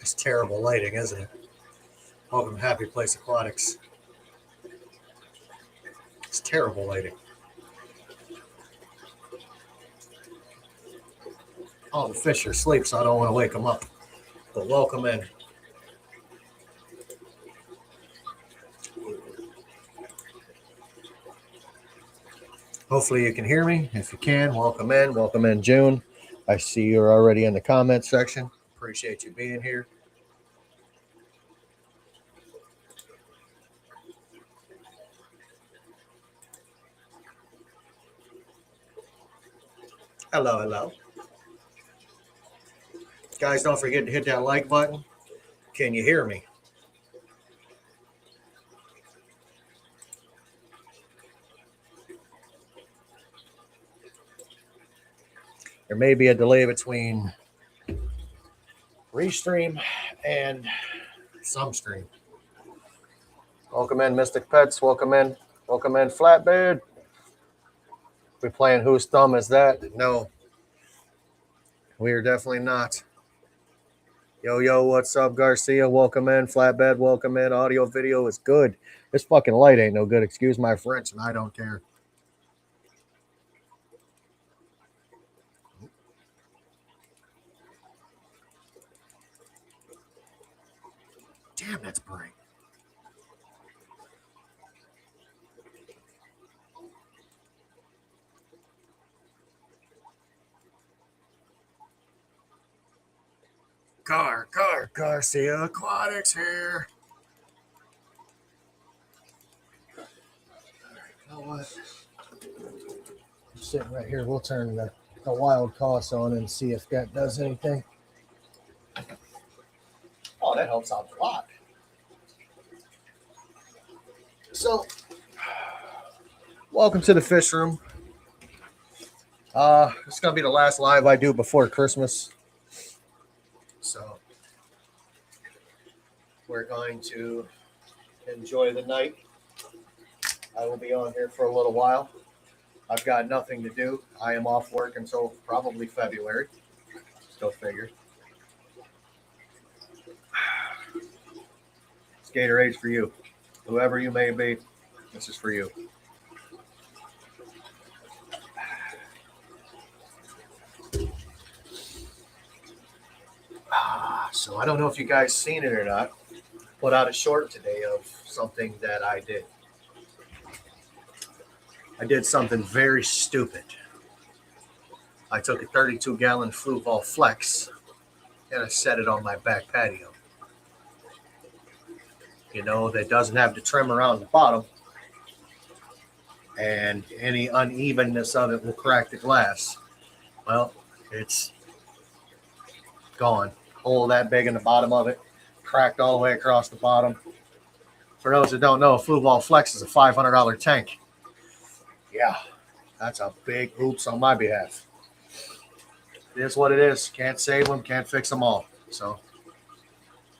It's terrible lighting, isn't it? Welcome to Happy Place Aquatics. It's terrible lighting. Oh, the fish are asleep, so I don't want to wake them up. But welcome in. Hopefully you can hear me. If you can, welcome in. Welcome in, June. I see you're already in the comments section. Appreciate you being here. Hello, hello. Guys, don't forget to hit that like button. Can you hear me? There may be a delay between restream and some stream. Welcome in, Mystic Pets. Welcome in. Welcome in, Flatbed. We playing Whose Thumb Is That? No. We are definitely not. Yo, what's up, Garcia? Welcome in. Flatbed, welcome in. Audio, video is good. This fucking light ain't no good. Excuse my French, and I don't care. Damn, that's bright. Garcia Aquatics here. You know what? I'm sitting right here. We'll turn the wild toss on and see if that does anything. Oh, that helps out a lot. So, welcome to the fish room. It's gonna be the last live I do before Christmas. So, we're going to enjoy the night. I will be on here for a little while. I've got nothing to do. I am off work until probably February. Still figure. It's Gatorade for you. Whoever you may be, this is for you. So I don't know if you guys seen it or not. Put out a short today of something that I did. I did something very stupid. I took a 32-gallon Fluval Flex and I set it on my back patio. You know, that doesn't have the trim around the bottom, and any unevenness of it will crack the glass. Well, it's gone. Hole that big in the bottom of it, cracked all the way across the bottom. For those that don't know, a Fluval Flex is a $500 tank. Yeah, that's a big oops on my behalf. It is what it is. Can't save them, can't fix them all. So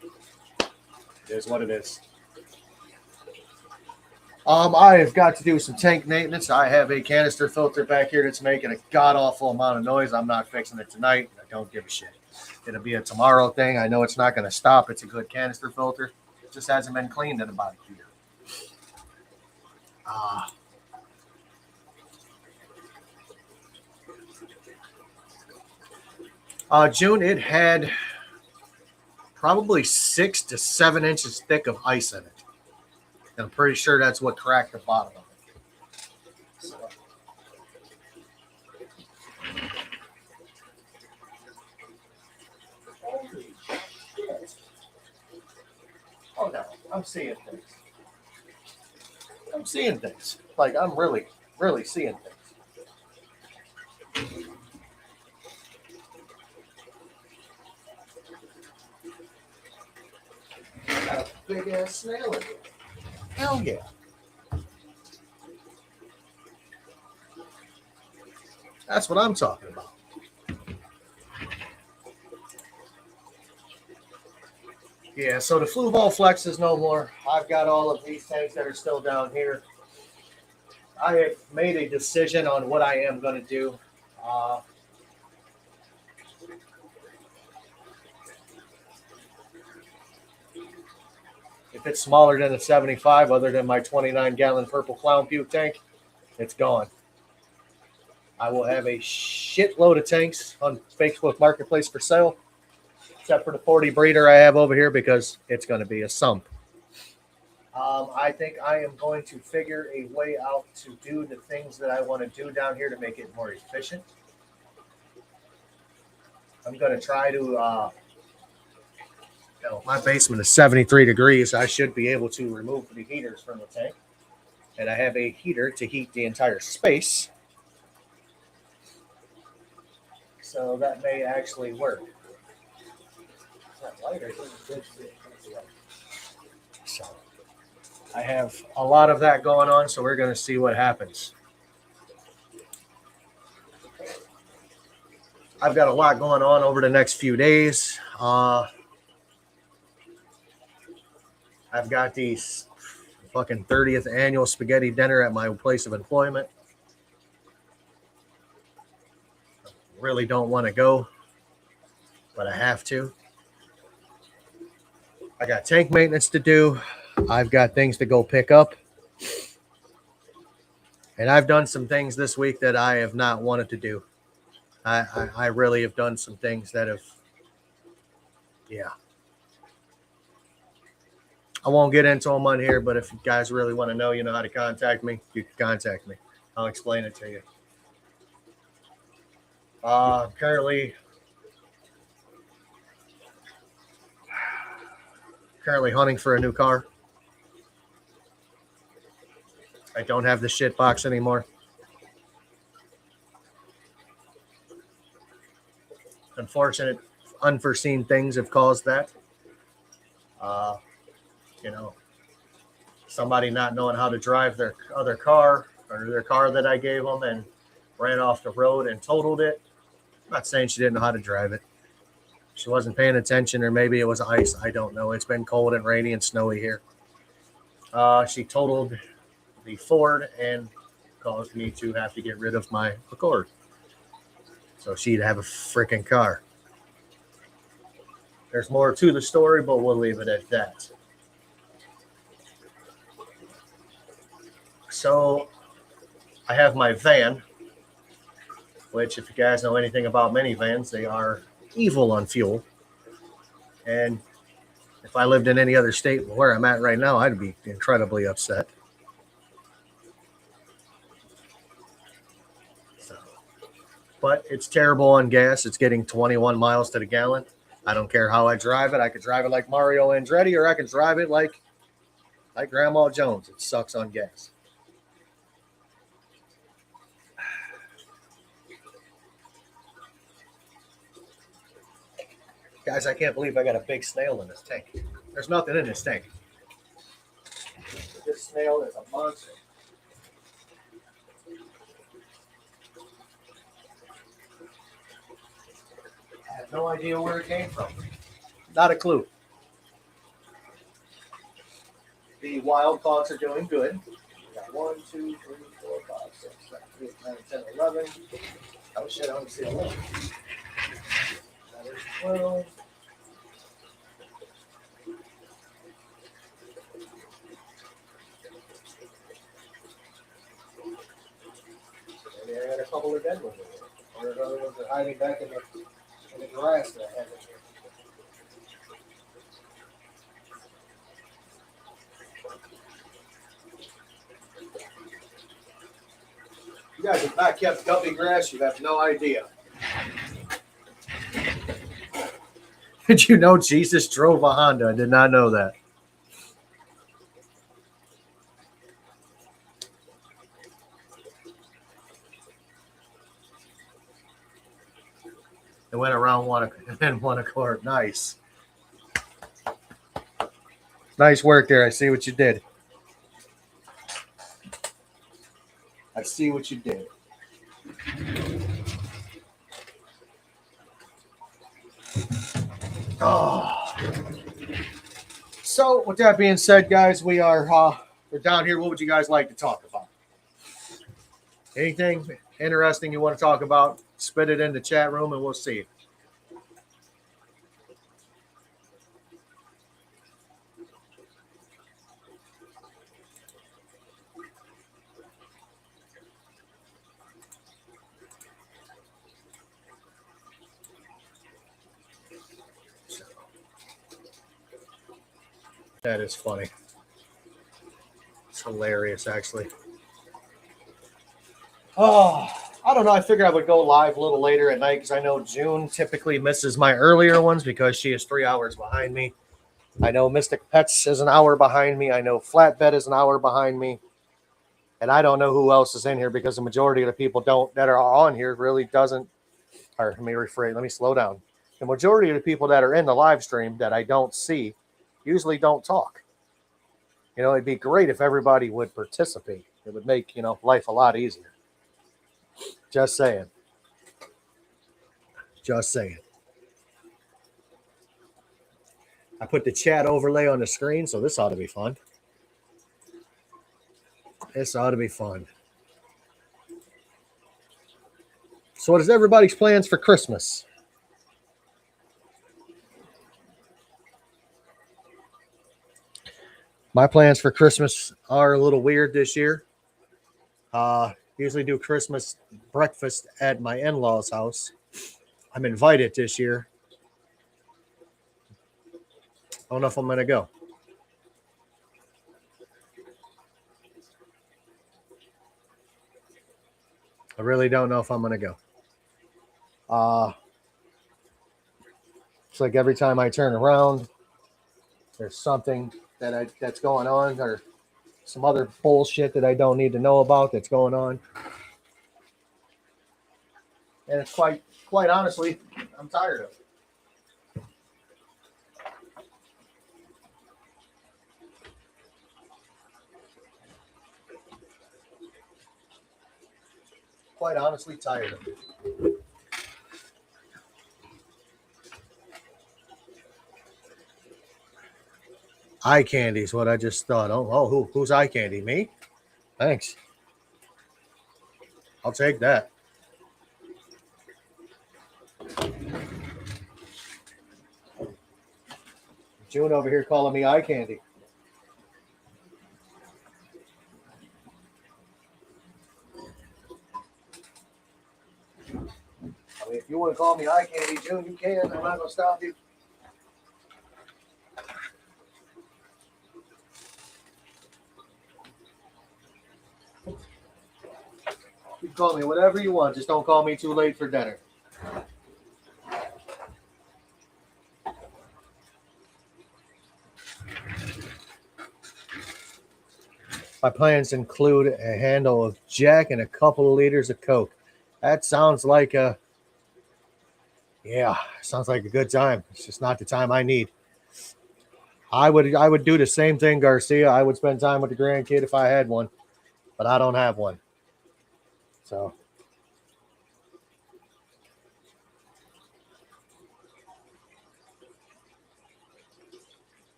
it is what it is. I have got to do some tank maintenance. I have a canister filter back here that's making a god-awful amount of noise. I'm not fixing it tonight. I don't give a shit. It'll be a tomorrow thing. I know it's not going to stop. It's a good canister filter. It just hasn't been cleaned in about a year. June, it had probably 6 to 7 inches thick of ice in it. And I'm pretty sure that's what cracked the bottom of it. So, holy shit. Oh no, I'm seeing things. I'm seeing things. Like I'm really, really seeing things. Got a big ass snail in here. Hell yeah. That's what I'm talking about. Yeah, so the Fluval Flex is no more. I've got all of these tanks that are still down here. I have made a decision on what I am going to do. If it's smaller than a 75, other than my 29-gallon purple clown puke tank, it's gone. I will have a shitload of tanks on Facebook Marketplace for sale, except for the 40 breeder I have over here because it's going to be a sump. I think I am going to figure a way out to do the things that I want to do down here to make it more efficient. I'm going to try to, my basement is 73 degrees. I should be able to remove the heaters from the tank. And I have a heater to heat the entire space. So that may actually work. So I have a lot of that going on, so we're going to see what happens. I've got a lot going on over the next few days. I've got these fucking 30th annual spaghetti dinner at my place of employment. Really don't want to go, but I have to. I got tank maintenance to do. I've got things to go pick up. And I've done some things this week that I have not wanted to do. I really have done some things that have, yeah. I won't get into them on here, but if you guys really want to know, you know how to contact me, you can contact me. I'll explain it to you. Currently hunting for a new car. I don't have the shit box anymore. Unfortunate, unforeseen things have caused that. Somebody not knowing how to drive their other car or their car that I gave them and ran off the road and totaled it. I'm not saying she didn't know how to drive it. She wasn't paying attention, or maybe it was ice. I don't know. It's been cold and rainy and snowy here. She totaled the Ford and caused me to have to get rid of my Accord. So she'd have a freaking car. There's more to the story, but we'll leave it at that. So I have my van, which, if you guys know anything about minivans, they are evil on fuel. And if I lived in any other state where I'm at right now, I'd be incredibly upset. But it's terrible on gas. It's getting 21 miles to the gallon. I don't care how I drive it. I could drive it like Mario Andretti, or I could drive it like Grandma Jones. It sucks on gas. Guys, I can't believe I got a big snail in this tank. There's nothing in this tank. This snail is a monster. I have no idea where it came from. Not a clue. The wild caughts are doing good. We got 1, 2, 3, 4, 5, 6, 7, 8, 9, 10, 11. Oh shit, I don't see 11. That is 12. And I got a couple of dead ones in there. Or other ones are hiding back in the grass that I have in here. You guys have not kept guppy grass, you have no idea. Did you know Jesus drove a Honda? I did not know that. It went around one accord. Nice. Nice work there. I see what you did. I see what you did. Oh. So, with that being said, guys, we're down here. What would you guys like to talk about? Anything interesting you want to talk about? Spit it in the chat room, and we'll see. That is funny. It's hilarious, actually. Oh, I don't know. I figured I would go live a little later at night because I know June typically misses my earlier ones because she is 3 hours behind me. I know Mystic Pets is an hour behind me. I know Flatbed is an hour behind me. And I don't know who else is in here because the majority of the people that are on here really doesn't. Or let me rephrase. Let me slow down. The majority of the people that are in the live stream that I don't see usually don't talk. It'd be great if everybody would participate. It would make, life a lot easier. Just saying. Just saying. I put the chat overlay on the screen, so this ought to be fun. This ought to be fun. So what is everybody's plans for Christmas? My plans for Christmas are a little weird this year. Usually do Christmas breakfast at my in-laws' house. I'm invited this year. I don't know if I'm going to go. I really don't know if I'm going to go. It's like every time I turn around, there's something that's going on, or some other bullshit that I don't need to know about that's going on. And it's quite honestly, I'm tired of it. Quite honestly, tired of it. Eye candy is what I just thought. Who's eye candy? Me? Thanks. I'll take that. June over here calling me eye candy. I mean, if you want to call me eye candy, June, you can. I'm not going to stop you. You can call me whatever you want. Just don't call me too late for dinner. My plans include a handle of Jack and a couple of liters of Coke. That sounds like a good time. It's just not the time I need. I would do the same thing, Garcia. I would spend time with the grandkid if I had one, but I don't have one. So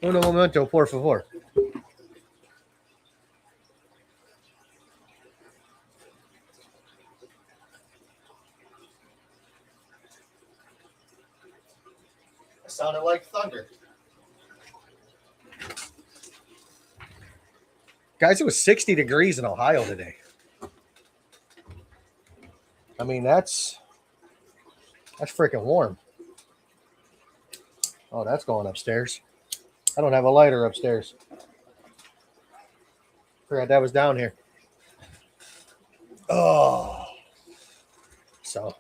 uno momento, por favor. That sounded like thunder. Guys, it was 60 degrees in Ohio today. I mean, that's freaking warm. Oh, that's going upstairs. I don't have a lighter upstairs. Forgot that was down here. Oh. So.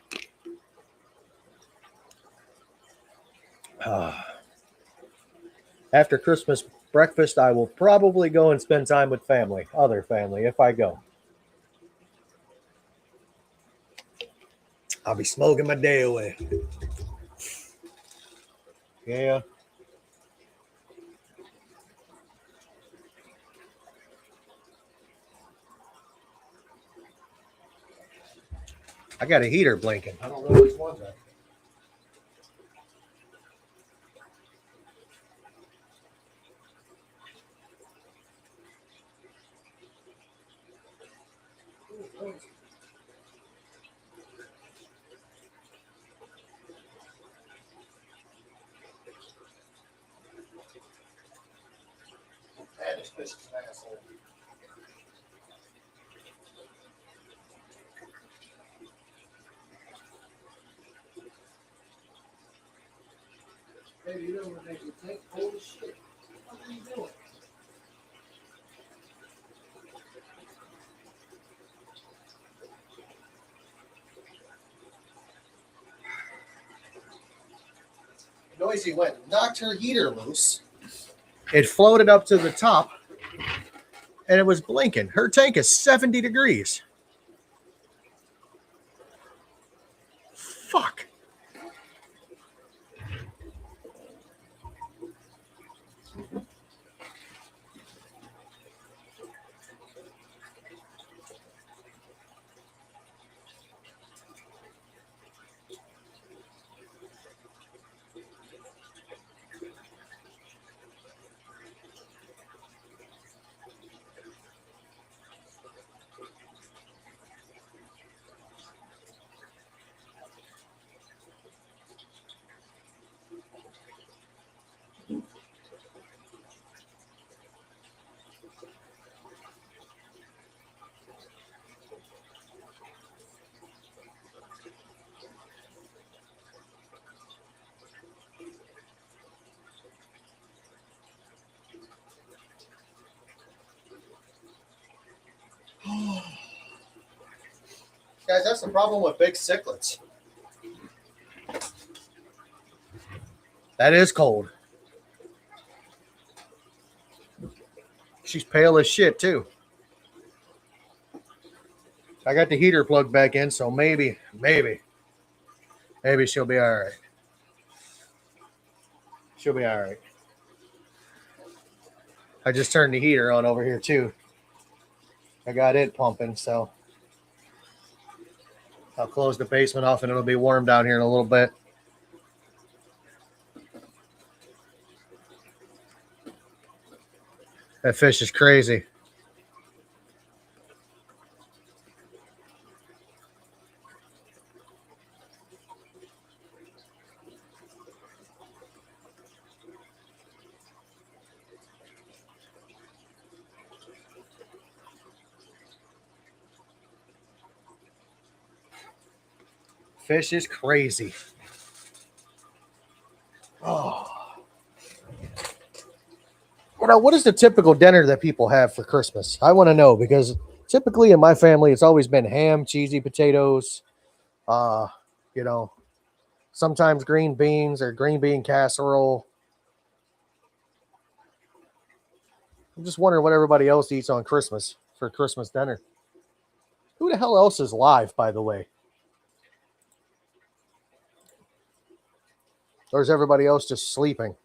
After Christmas breakfast, I will probably go and spend time with other family, if I go. I'll be smoking my day away. Yeah. I got a heater blinking. I don't know which one's that. This bitch is an asshole. Noisy went and knocked her heater loose. It floated up to the top, and it was blinking. Her tank is 70 degrees. Fuck. Guys, that's the problem with big cichlids. That is cold. She's pale as shit, too. I got the heater plugged back in, so maybe she'll be all right. She'll be all right. I just turned the heater on over here, too. I got it pumping, so I'll close the basement off and it'll be warm down here in a little bit. That fish is crazy. Fish is crazy. Oh. Now, what is the typical dinner that people have for Christmas? I want to know, because typically in my family, it's always been ham, cheesy potatoes, you know, sometimes green beans or green bean casserole. I'm just wondering what everybody else eats on Christmas for Christmas dinner. Who the hell else is live, by the way? Or is everybody else just sleeping?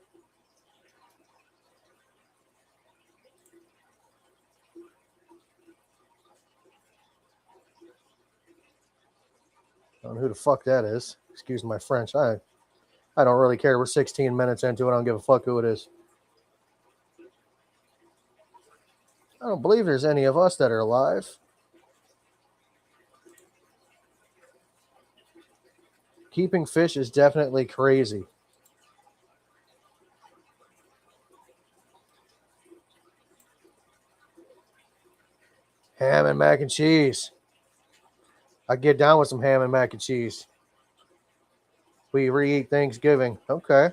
I don't know who the fuck that is. Excuse my French. I don't really care. We're 16 minutes into it. I don't give a fuck who it is. I don't believe there's any of us that are alive. Keeping fish is definitely crazy. Ham and mac and cheese. I get down with some ham and mac and cheese. We re-eat Thanksgiving. Okay.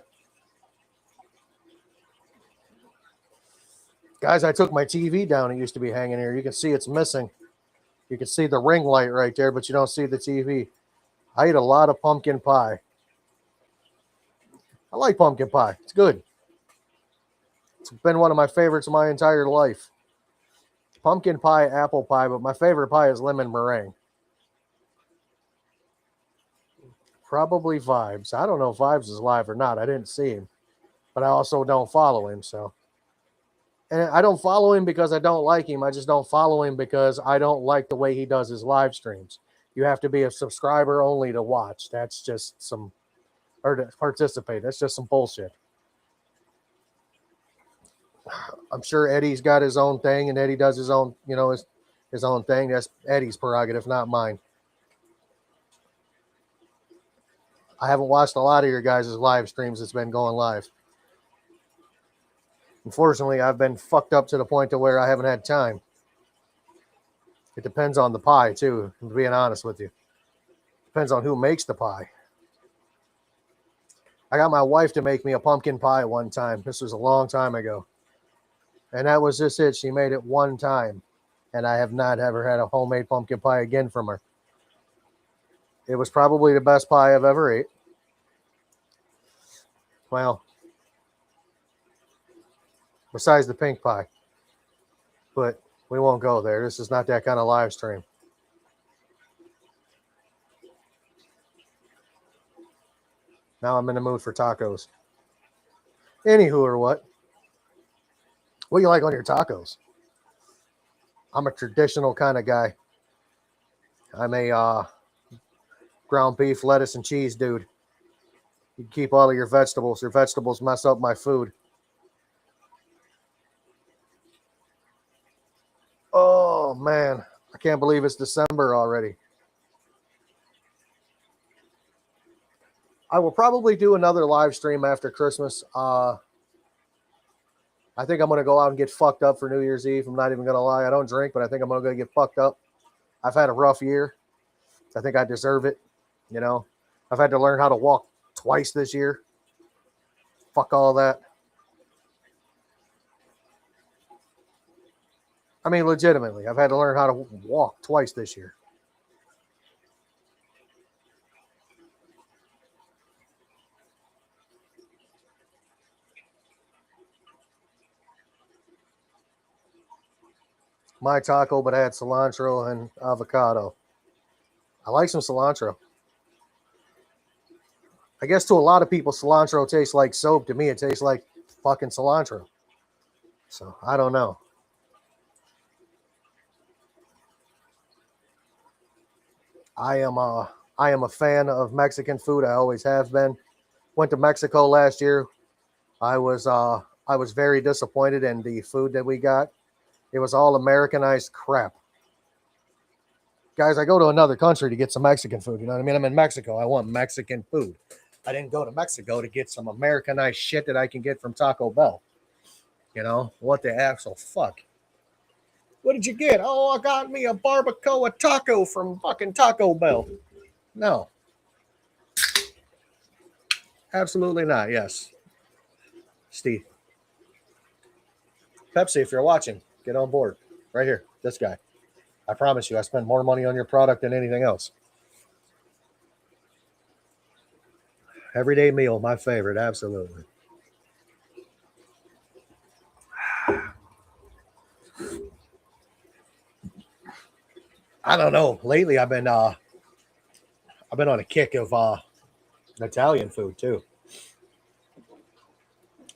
Guys, I took my TV down. It used to be hanging here. You can see it's missing. You can see the ring light right there, but you don't see the TV. I eat a lot of pumpkin pie. I like pumpkin pie. It's good. It's been one of my favorites my entire life. Pumpkin pie, apple pie, but my favorite pie is lemon meringue. Probably Vibes. I don't know if Vibes is live or not. I didn't see him, but I also don't follow him. So, and I don't follow him because I don't like him. I just don't follow him because I don't like the way he does his live streams. You have to be a subscriber only to watch. That's just some, or to participate. That's just some bullshit. I'm sure Eddie's got his own thing, and Eddie does his own, you know, his own thing. That's Eddie's prerogative, not mine. I haven't watched a lot of your guys' live streams that's been going live. Unfortunately, I've been fucked up to the point to where I haven't had time. It depends on the pie, too, to being honest with you. Depends on who makes the pie. I got my wife to make me a pumpkin pie one time. This was a long time ago. And that was just it. She made it one time. And I have not ever had a homemade pumpkin pie again from her. It was probably the best pie I've ever ate. Well, besides the pink pie. But we won't go there. This is not that kind of live stream. Now I'm in the mood for tacos. Anywho, or what? What do you like on your tacos? I'm a traditional kind of guy. I'm a ground beef, lettuce, and cheese dude. You keep all of your vegetables. Your vegetables mess up my food. Oh, man. I can't believe it's December already. I will probably do another live stream after Christmas. I think I'm going to go out and get fucked up for New Year's Eve. I'm not even going to lie. I don't drink, but I think I'm going to go get fucked up. I've had a rough year. I think I deserve it. You know, I've had to learn how to walk twice this year. Fuck all that. I mean, legitimately, I've had to learn how to walk twice this year. My taco, but I had cilantro and avocado. I like some cilantro. I guess to a lot of people, cilantro tastes like soap. To me, it tastes like fucking cilantro. So I don't know. I am a fan of Mexican food. I always have been. Went to Mexico last year. I was very disappointed in the food that we got. It was all Americanized crap. Guys, I go to another country to get some Mexican food. You know what I mean? I'm in Mexico. I want Mexican food. I didn't go to Mexico to get some Americanized shit that I can get from Taco Bell. You know, what the actual fuck? What did you get? Oh, I got me a barbacoa taco from fucking Taco Bell. No. Absolutely not. Yes. Steve. Pepsi, if you're watching, get on board. Right here. This guy. I promise you, I spend more money on your product than anything else. Everyday meal, my favorite. Absolutely. I don't know. Lately, I've been on a kick of Italian food too.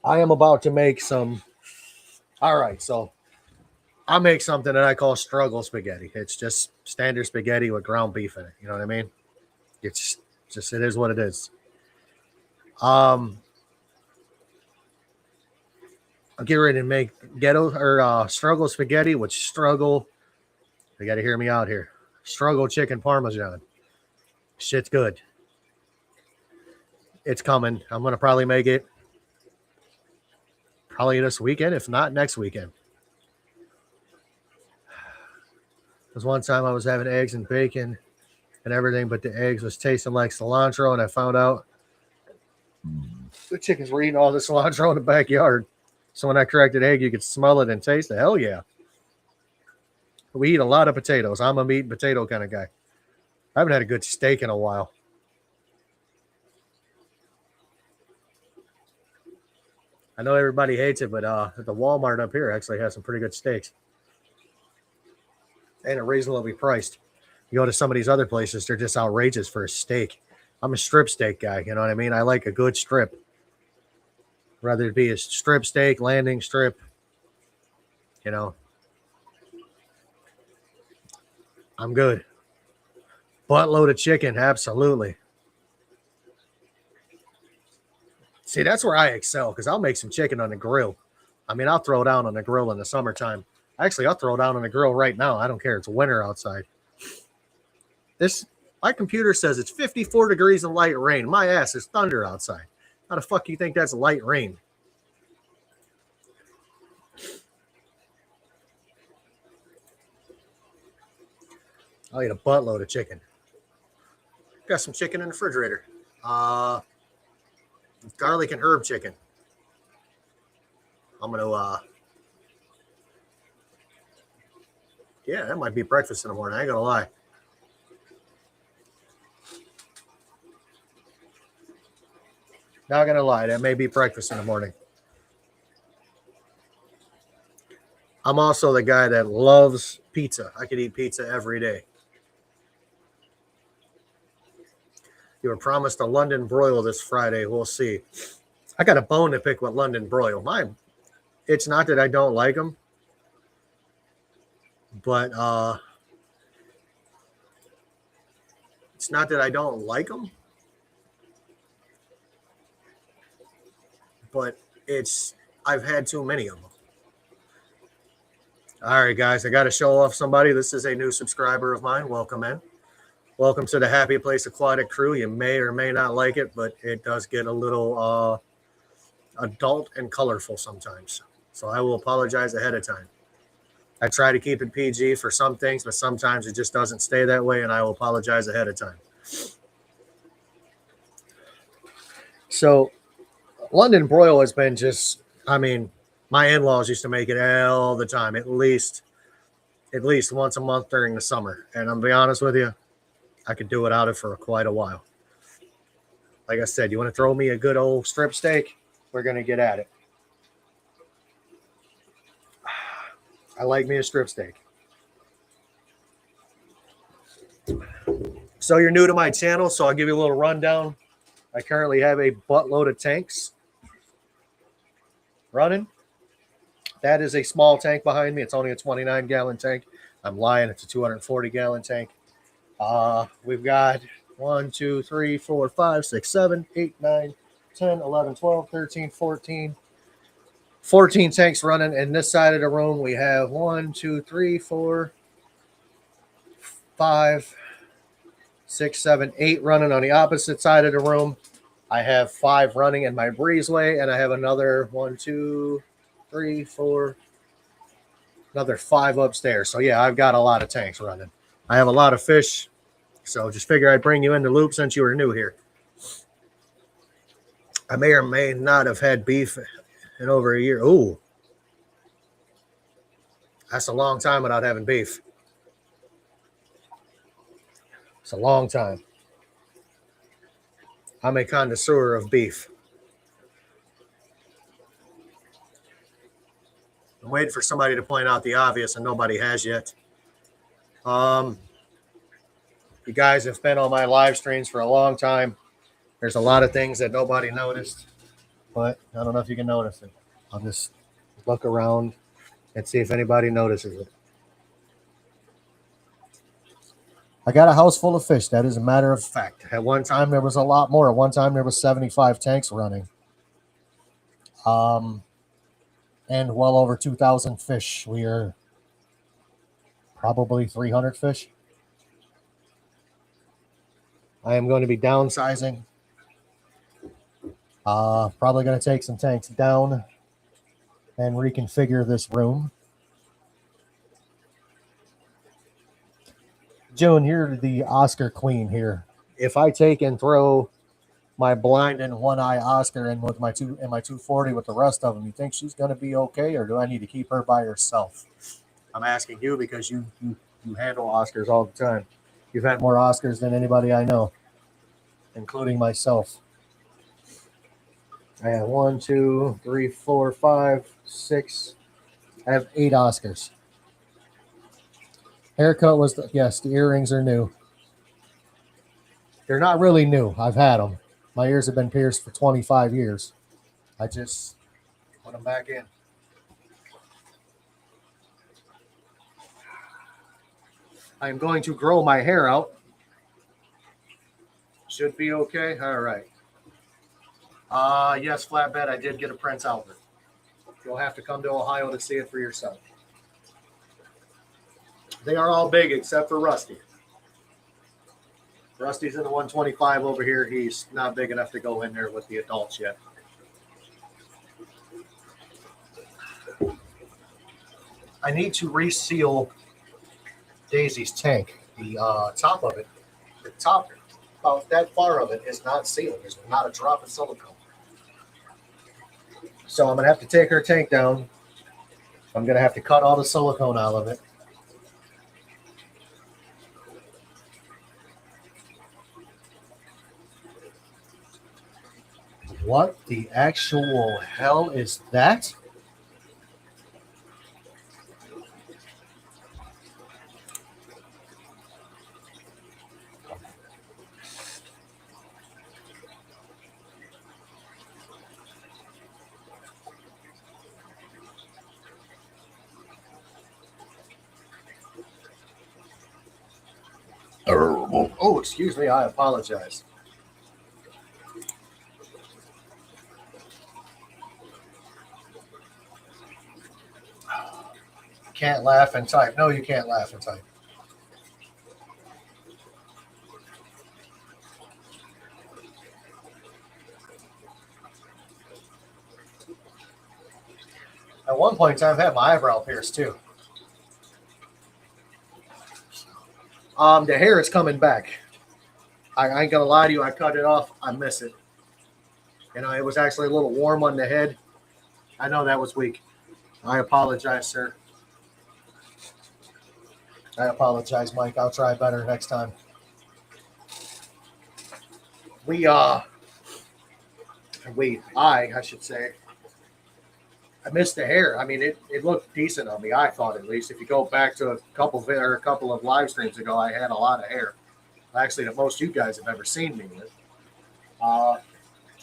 I am about to make some. All right, so I make something that I call struggle spaghetti. It's just standard spaghetti with ground beef in it. You know what I mean? It's just it is what it is. Um, I'll get ready to make ghetto or struggle spaghetti with struggle. You got to hear me out here. Struggle chicken parmesan. Shit's good. It's coming. I'm gonna probably make it probably this weekend, if not next weekend. Because one time I was having eggs and bacon and everything, but the eggs was tasting like cilantro, and I found out the chickens were eating all the cilantro in the backyard. So when I cracked an egg, you could smell it and taste it. Hell yeah. We eat a lot of potatoes. I'm a meat and potato kind of guy. I haven't had a good steak in a while. I know everybody hates it, but the Walmart up here actually has some pretty good steaks. And are reasonably priced. You go to some of these other places, they're just outrageous for a steak. I'm a strip steak guy, you know what I mean? I like a good strip. Whether it be a strip steak, landing strip, you know. I'm good. Buttload of chicken, absolutely. See, that's where I excel because I'll make some chicken on the grill. I mean, I'll throw down on the grill in the summertime. Actually, I'll throw down on the grill right now. I don't care. It's winter outside. My computer says it's 54 degrees and light rain. My ass is thunder outside. How the fuck do you think that's light rain? I'll eat a buttload of chicken. Got some chicken in the refrigerator. Garlic and herb chicken. I'm gonna yeah, that might be breakfast in the morning. I ain't gonna lie. Not gonna lie, that may be breakfast in the morning. I'm also the guy that loves pizza. I could eat pizza every day. You were promised a London broil this Friday. We'll see. I got a bone to pick with London broil. It's not that I don't like them, but it's not that I don't like them, but I've had too many of them. All right, guys, I got to show off somebody. This is a new subscriber of mine. Welcome in. Welcome to the Happy Place Aquatic crew. You may or may not like it, but it does get a little adult and colorful sometimes. So I will apologize ahead of time. I try to keep it PG for some things, but sometimes it just doesn't stay that way, and I will apologize ahead of time. So London broil has been just, my in-laws used to make it all the time, at least once a month during the summer. And I'll be honest with you, I could do without it for quite a while. Like I said, you want to throw me a good old strip steak? We're going to get at it. I like me a strip steak. So you're new to my channel, so I'll give you a little rundown. I currently have a buttload of tanks running. That is a small tank behind me. It's only a 29-gallon tank. I'm lying. It's a 240-gallon tank. We've got 1, 2, 3, 4, 5, 6, 7, 8, 9, 10, 11, 12, 13, 14. 14 tanks running. And this side of the room, we have 1, 2, 3, 4, 5, 6, 7, 8 running on the opposite side of the room. I have 5 running in my breezeway, and I have another 1, 2, 3, 4, another 5 upstairs. So yeah, I've got a lot of tanks running. I have a lot of fish, so just figure I'd bring you in the loop since you were new here. I may or may not have had beef in over a year. Ooh, that's a long time without having beef. It's a long time. I'm a connoisseur of beef. I'm waiting for somebody to point out the obvious, and nobody has yet. You guys have been on my live streams for a long time. There's a lot of things that nobody noticed, but I don't know if you can notice it. I'll just look around and see if anybody notices it. I got a house full of fish. That is a matter of fact. At one time, there was a lot more. At one time, there was 75 tanks running. And well over 2,000 fish. We are probably 300 fish. I am going to be downsizing. Probably going to take some tanks down and reconfigure this room. June, you're the Oscar queen here. If I take and throw my blind and one-eye Oscar in with my 240 with the rest of them, you think she's going to be okay, or do I need to keep her by herself? I'm asking you because you handle Oscars all the time. You've had more Oscars than anybody I know, including myself. I have 1, 2, 3, 4, 5, 6. I have 8 Oscars. Haircut was, yes, the earrings are new. They're not really new. I've had them. My ears have been pierced for 25 years. I just put them back in. I'm going to grow my hair out. Should be okay. All right. Yes, flatbed. I did get a Prince Albert. You'll have to come to Ohio to see it for yourself. They are all big except for Rusty. Rusty's in the 125 over here. He's not big enough to go in there with the adults yet. I need to reseal Daisy's tank. The top of it, the top about that far of it is not sealed. There's not a drop of silicone. So I'm going to have to take her tank down. I'm going to have to cut all the silicone out of it. What the actual hell is that? Oh, excuse me. I apologize. Can't laugh and type. No, you can't laugh and type. At one point in time, I had my eyebrow pierced too. The hair is coming back. I ain't gonna lie to you. I cut it off. I miss it. You know, it was actually a little warm on the head. I know that was weak. I apologize, sir. I apologize, Mike. I'll try better next time. I should say, I missed the hair. I mean, it looked decent on me. I thought, at least. If you go back to a couple of live streams ago, I had a lot of hair. Actually, the most you guys have ever seen me with.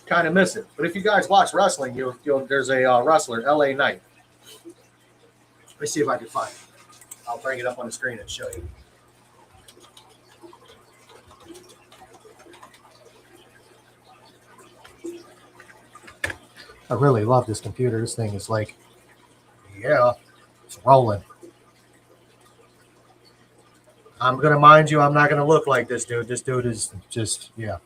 Kind of miss it. But if you guys watch wrestling, there's a wrestler, LA Knight. Let me see if I can find it. I'll bring it up on the screen and show you. I really love this computer. This thing is like, yeah, it's rolling. I'm going to mind you, I'm not going to look like this dude. This dude is just, yeah.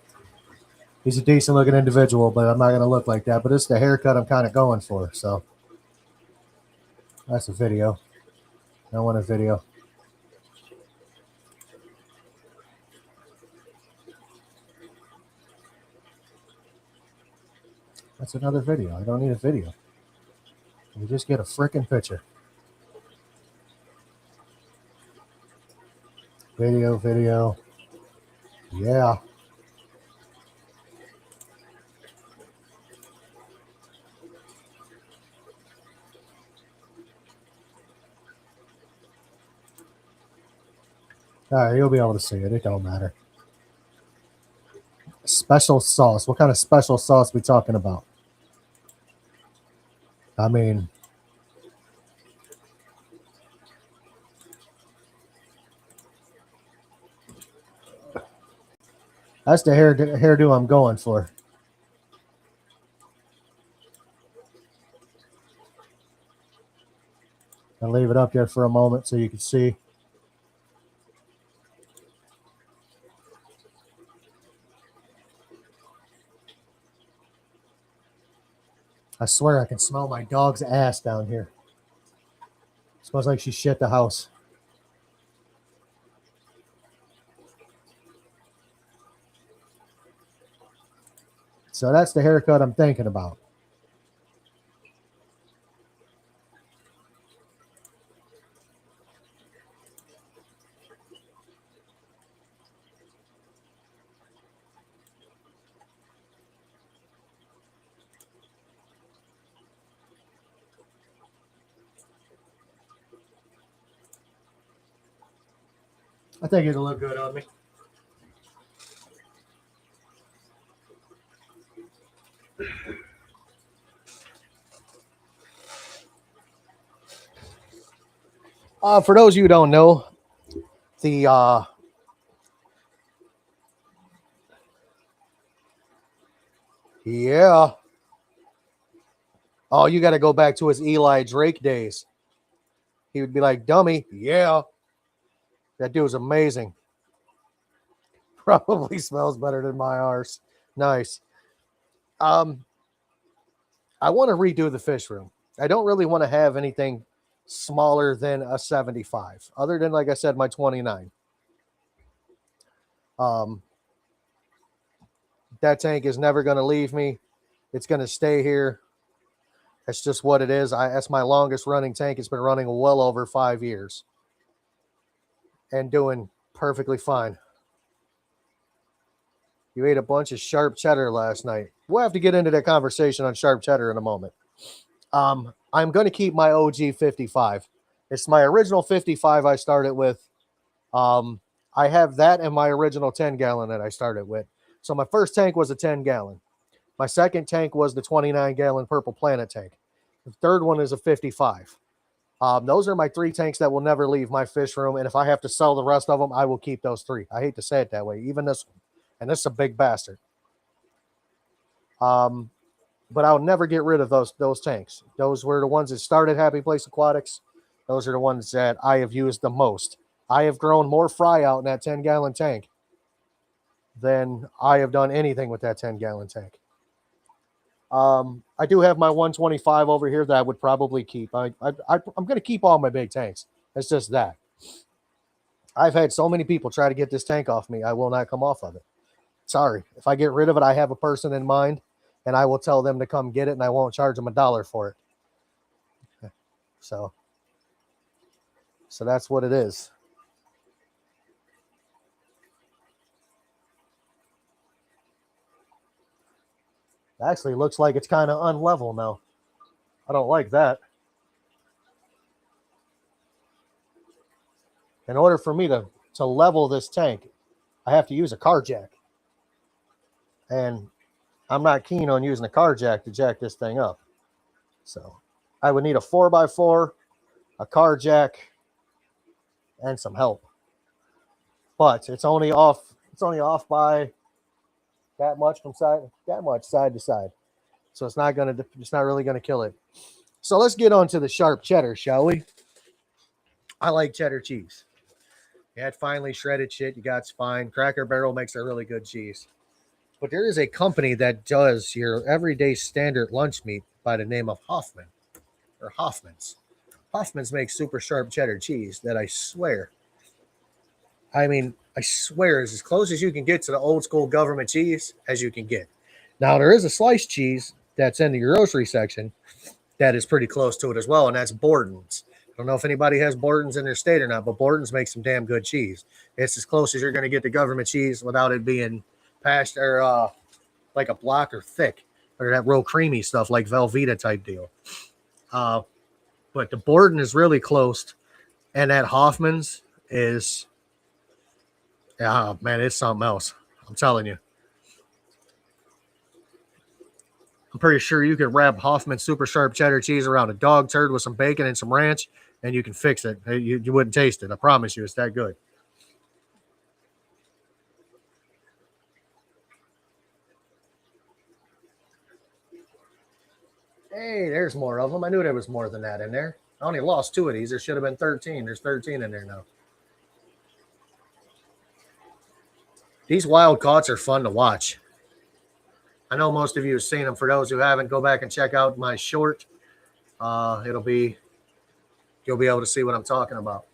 He's a decent looking individual, but I'm not going to look like that. But it's the haircut I'm kind of going for. So that's a video. I want a video. That's another video. I don't need a video. You just get a freaking picture. Video. Yeah. All right, you'll be able to see it. It don't matter. Special sauce. What kind of special sauce we talking about? I mean, that's the hairdo I'm going for. I'll leave it up there for a moment so you can see. I swear I can smell my dog's ass down here. It smells like she shit the house. So that's the haircut I'm thinking about. I think it'll look good on me. For those of you who don't know, the yeah. Oh, you got to go back to his Eli Drake days. He would be like, "Dummy, yeah." That dude was amazing. Probably smells better than my arse. Nice. I want to redo the fish room. I don't really want to have anything smaller than a 75, other than, like I said, my 29. That tank is never going to leave me. It's going to stay here. That's just what it is. That's my longest running tank. It's been running well over 5 years and doing perfectly fine. You ate a bunch of sharp cheddar last night. We'll have to get into that conversation on sharp cheddar in a moment. I'm going to keep my OG 55. It's my original 55 I started with. I have that and my original 10-gallon that I started with. So my first tank was a 10-gallon. My second tank was the 29-gallon Purple Planet tank. The third one is a 55. Those are my 3 tanks that will never leave my fish room. And if I have to sell the rest of them, I will keep those 3. I hate to say it that way. Even this one. And this is a big bastard. But I'll never get rid of those tanks. Those were the ones that started Happy Place Aquatics. Those are the ones that I have used the most. I have grown more fry out in that 10-gallon tank than I have done anything with that 10-gallon tank. I do have my 125 over here that I would probably keep. I'm going to keep all my big tanks. It's just that. I've had so many people try to get this tank off me. I will not come off of it. Sorry. If I get rid of it, I have a person in mind, and I will tell them to come get it, and I won't charge them $1 for it. So that's what it is. Actually, looks like it's kind of unlevel now. I don't like that. In order for me to level this tank, I have to use a car jack. And I'm not keen on using a car jack to jack this thing up. So I would need a 4x4, a car jack, and some help. But it's only off by that much side to side. So it's not really gonna kill it. So let's get on to the sharp cheddar, shall we? I like cheddar cheese. You had finely shredded shit, you got fine. Cracker Barrel makes a really good cheese. But there is a company that does your everyday standard lunch meat by the name of Hoffman or Hoffman's. Hoffman's makes super sharp cheddar cheese that I swear is as close as you can get to the old school government cheese as you can get. Now, there is a sliced cheese that's in the grocery section that is pretty close to it as well, and that's Borden's. I don't know if anybody has Borden's in their state or not, but Borden's makes some damn good cheese. It's as close as you're going to get to government cheese without it being pashed or like a block or thick or that real creamy stuff like Velveeta type deal. But the Borden is really close, and that Hoffman's is, man, it's something else. I'm telling you. I'm pretty sure you could wrap Hoffman super sharp cheddar cheese around a dog turd with some bacon and some ranch, and you can fix it. You wouldn't taste it. I promise you, it's that good. Hey, there's more of them. I knew there was more than that in there. I only lost 2 of these. There should have been 13. There's 13 in there now. These wild caughts are fun to watch. I know most of you have seen them. For those who haven't, go back and check out my short. You'll be able to see what I'm talking about.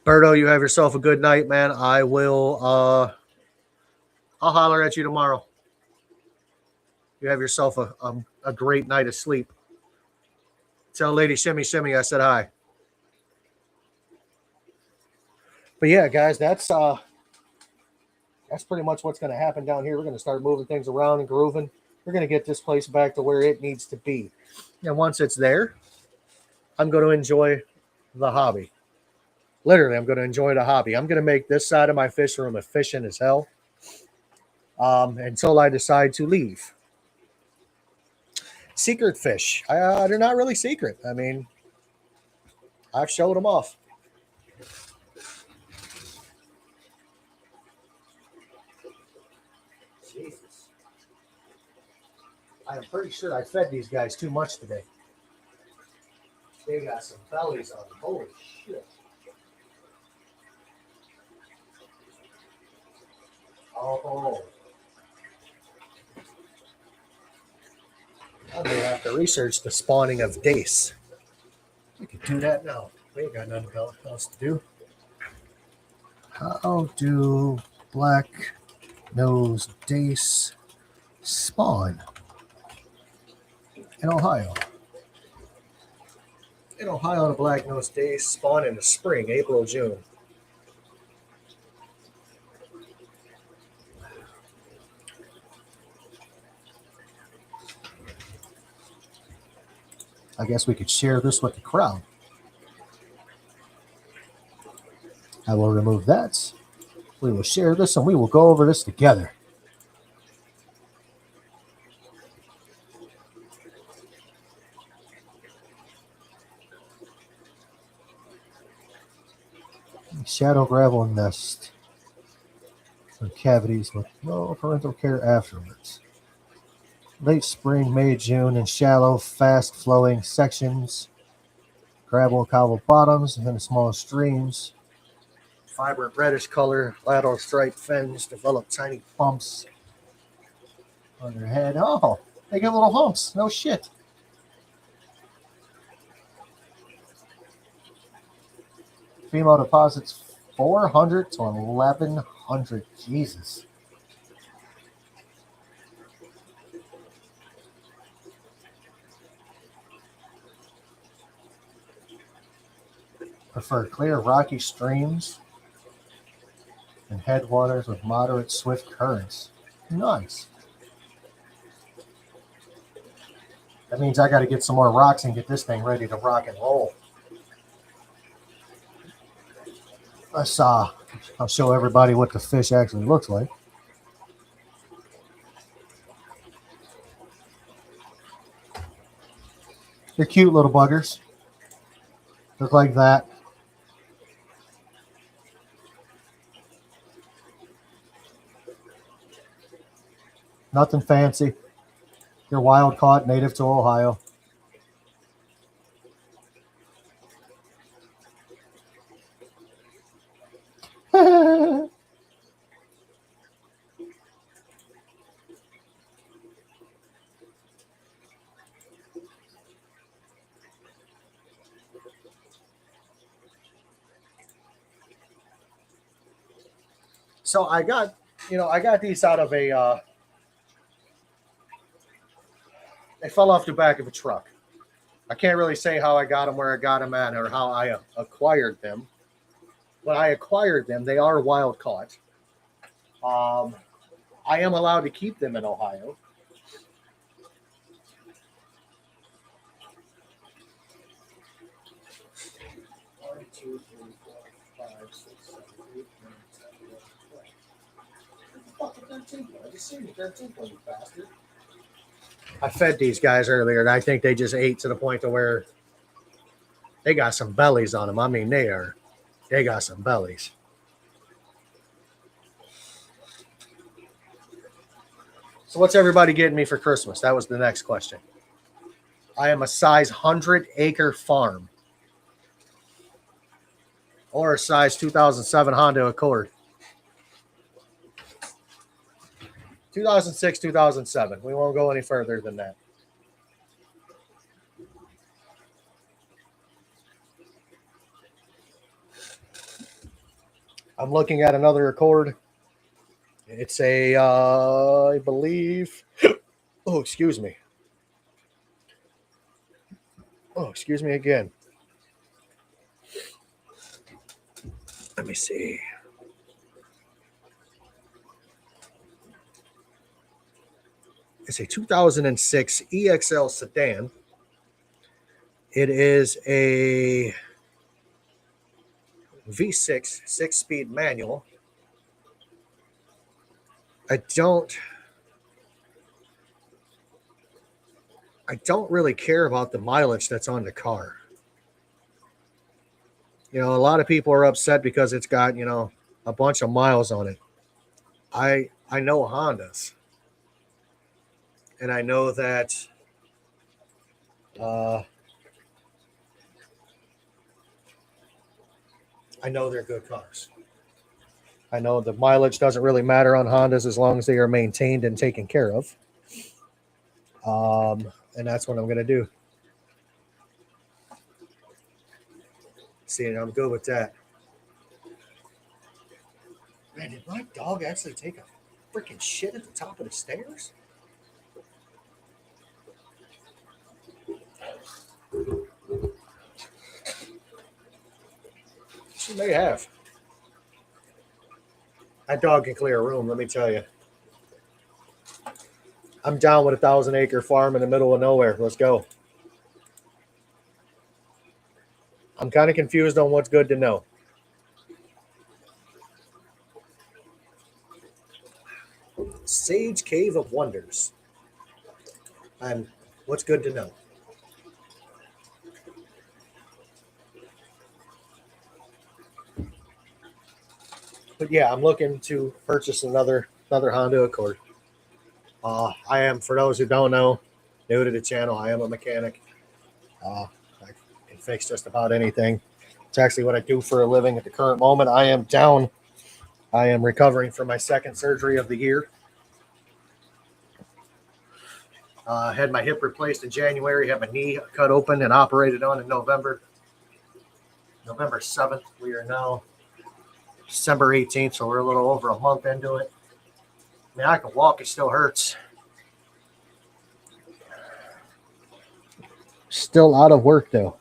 Berto, you have yourself a good night, man. I'll holler at you tomorrow. You have yourself a great night of sleep. Tell Lady Shimmy Shimmy I said hi. But yeah, guys, that's pretty much what's going to happen down here. We're going to start moving things around and grooving. We're going to get this place back to where it needs to be. And once it's there, I'm going to enjoy the hobby. Literally, I'm going to enjoy the hobby. I'm going to make this side of my fish room efficient as hell until I decide to leave. Secret fish. They're not really secret. I mean, I've showed them off. Jesus. I am pretty sure I fed these guys too much today. They got some bellies on them. Holy shit. Oh. I'm going to have to research the spawning of dace. We can do that now. We ain't got nothing else to do. How do black nose dace spawn in Ohio? In Ohio, the black-nosed days spawn in the spring, April, June. I guess we could share this with the crowd. I will remove that. We will share this and we will go over this together. Shadow gravel nest. Some cavities with no parental care afterwards. Late spring, May, June, in shallow, fast-flowing sections. Gravel and cobble bottoms and small streams. Vibrant reddish color, lateral striped fins develop tiny bumps on their head. Oh, they get little humps. No shit. Female deposits 400 to 1,100. Jesus. Prefer clear, rocky streams and headwaters with moderate, swift currents. Nice. That means I got to get some more rocks and get this thing ready to rock and roll. I'll show everybody what the fish actually looks like. They're cute little buggers. Look like that. Nothing fancy. They're wild caught, native to Ohio. So I got these out of a. They fell off the back of a truck. I can't really say how I got them, where I got them at, or how I acquired them. When I acquired them, they are wild caught. I am allowed to keep them in Ohio. I fed these guys earlier, and I think they just ate to the point to where they got some bellies on them. I mean, they got some bellies. So what's everybody getting me for Christmas? That was the next question. I am a size 100-acre farm. Or a size 2007 Honda Accord. 2006, 2007. We won't go any further than that. I'm looking at another Accord. It's a, I believe, oh, excuse me. Oh, excuse me again. Let me see. It's a 2006 EXL sedan. It is a V6 six-speed manual. I don't really care about the mileage that's on the car. You know, a lot of people are upset because it's got, a bunch of miles on it. I know Hondas. And I know that I know they're good cars. I know the mileage doesn't really matter on Hondas as long as they are maintained and taken care of. And that's what I'm going to do. See, and I'm good with that. Man, did my dog actually take a freaking shit at the top of the stairs? They have. That dog can clear a room, let me tell you. I'm down with a 1,000-acre farm in the middle of nowhere. Let's go. I'm kind of confused on what's good to know. Sage Cave of Wonders. And what's good to know? But yeah, I'm looking to purchase another Honda Accord. I am, for those who don't know, new to the channel, I am a mechanic. I can fix just about anything. It's actually what I do for a living at the current moment. I am down. I am recovering from my second surgery of the year. Had my hip replaced in January, had my knee cut open and operated on in November 7th. We are now December 18th, so we're a little over a month into it. I mean, I can walk, it still hurts. Still out of work, though.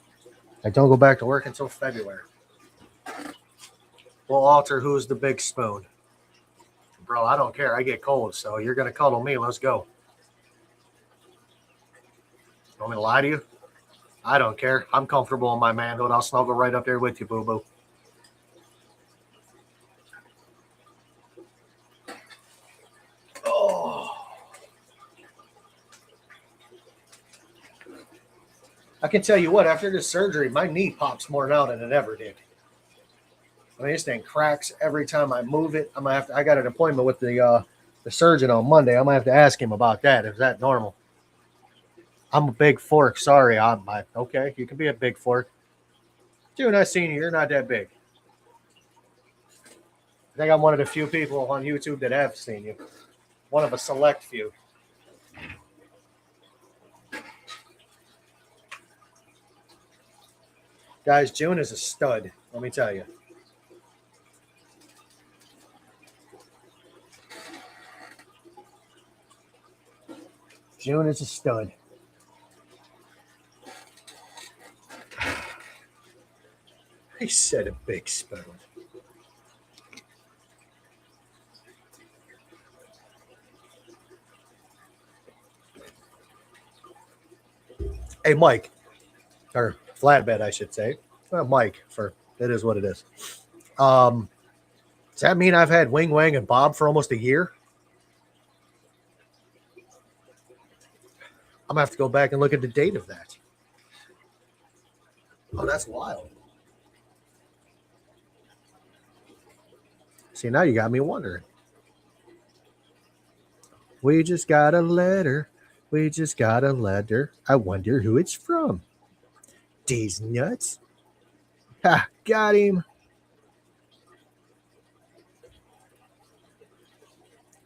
I don't go back to work until February. We'll alter who's the big spoon. Bro, I don't care. I get cold, so you're going to cuddle me. Let's go. Want me to lie to you? I don't care. I'm comfortable in my manhood. I'll snuggle right up there with you, boo-boo. Oh. I can tell you what, after this surgery, my knee pops more now than it ever did. I mean, this thing cracks every time I move it. I got an appointment with the surgeon on Monday. I'm going to have to ask him about that. Is that normal? I'm a big fork. Sorry. Okay, you can be a big fork. Dude, I seen you. You're not that big. I think I'm one of the few people on YouTube that have seen you. One of a select few. Guys, June is a stud. Let me tell you. June is a stud. He said a big spoon. Hey, Mike, or Flatbed, I should say. Well, Mike, it is what it is. Does that mean I've had Wing Wang and Bob for almost a year? I'm going to have to go back and look at the date of that. Oh, that's wild. See, now you got me wondering. We just got a letter. We just got a letter. I wonder who it's from. These nuts. Ha, got him.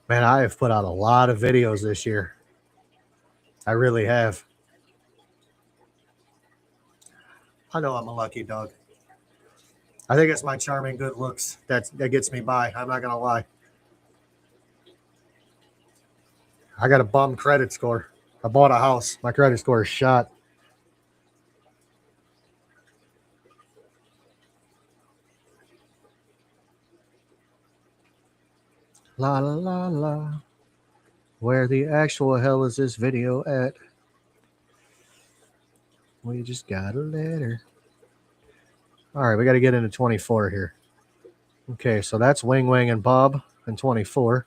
Man, I have put out a lot of videos this year. I really have. I know I'm a lucky dog. I think it's my charming good looks that gets me by. I'm not going to lie. I got a bum credit score. I bought a house. My credit score is shot. La, la, la, la. Where the actual hell is this video at? We just got a letter. All right, we got to get into 24 here. Okay, so that's Wing Wang and Bob in 24.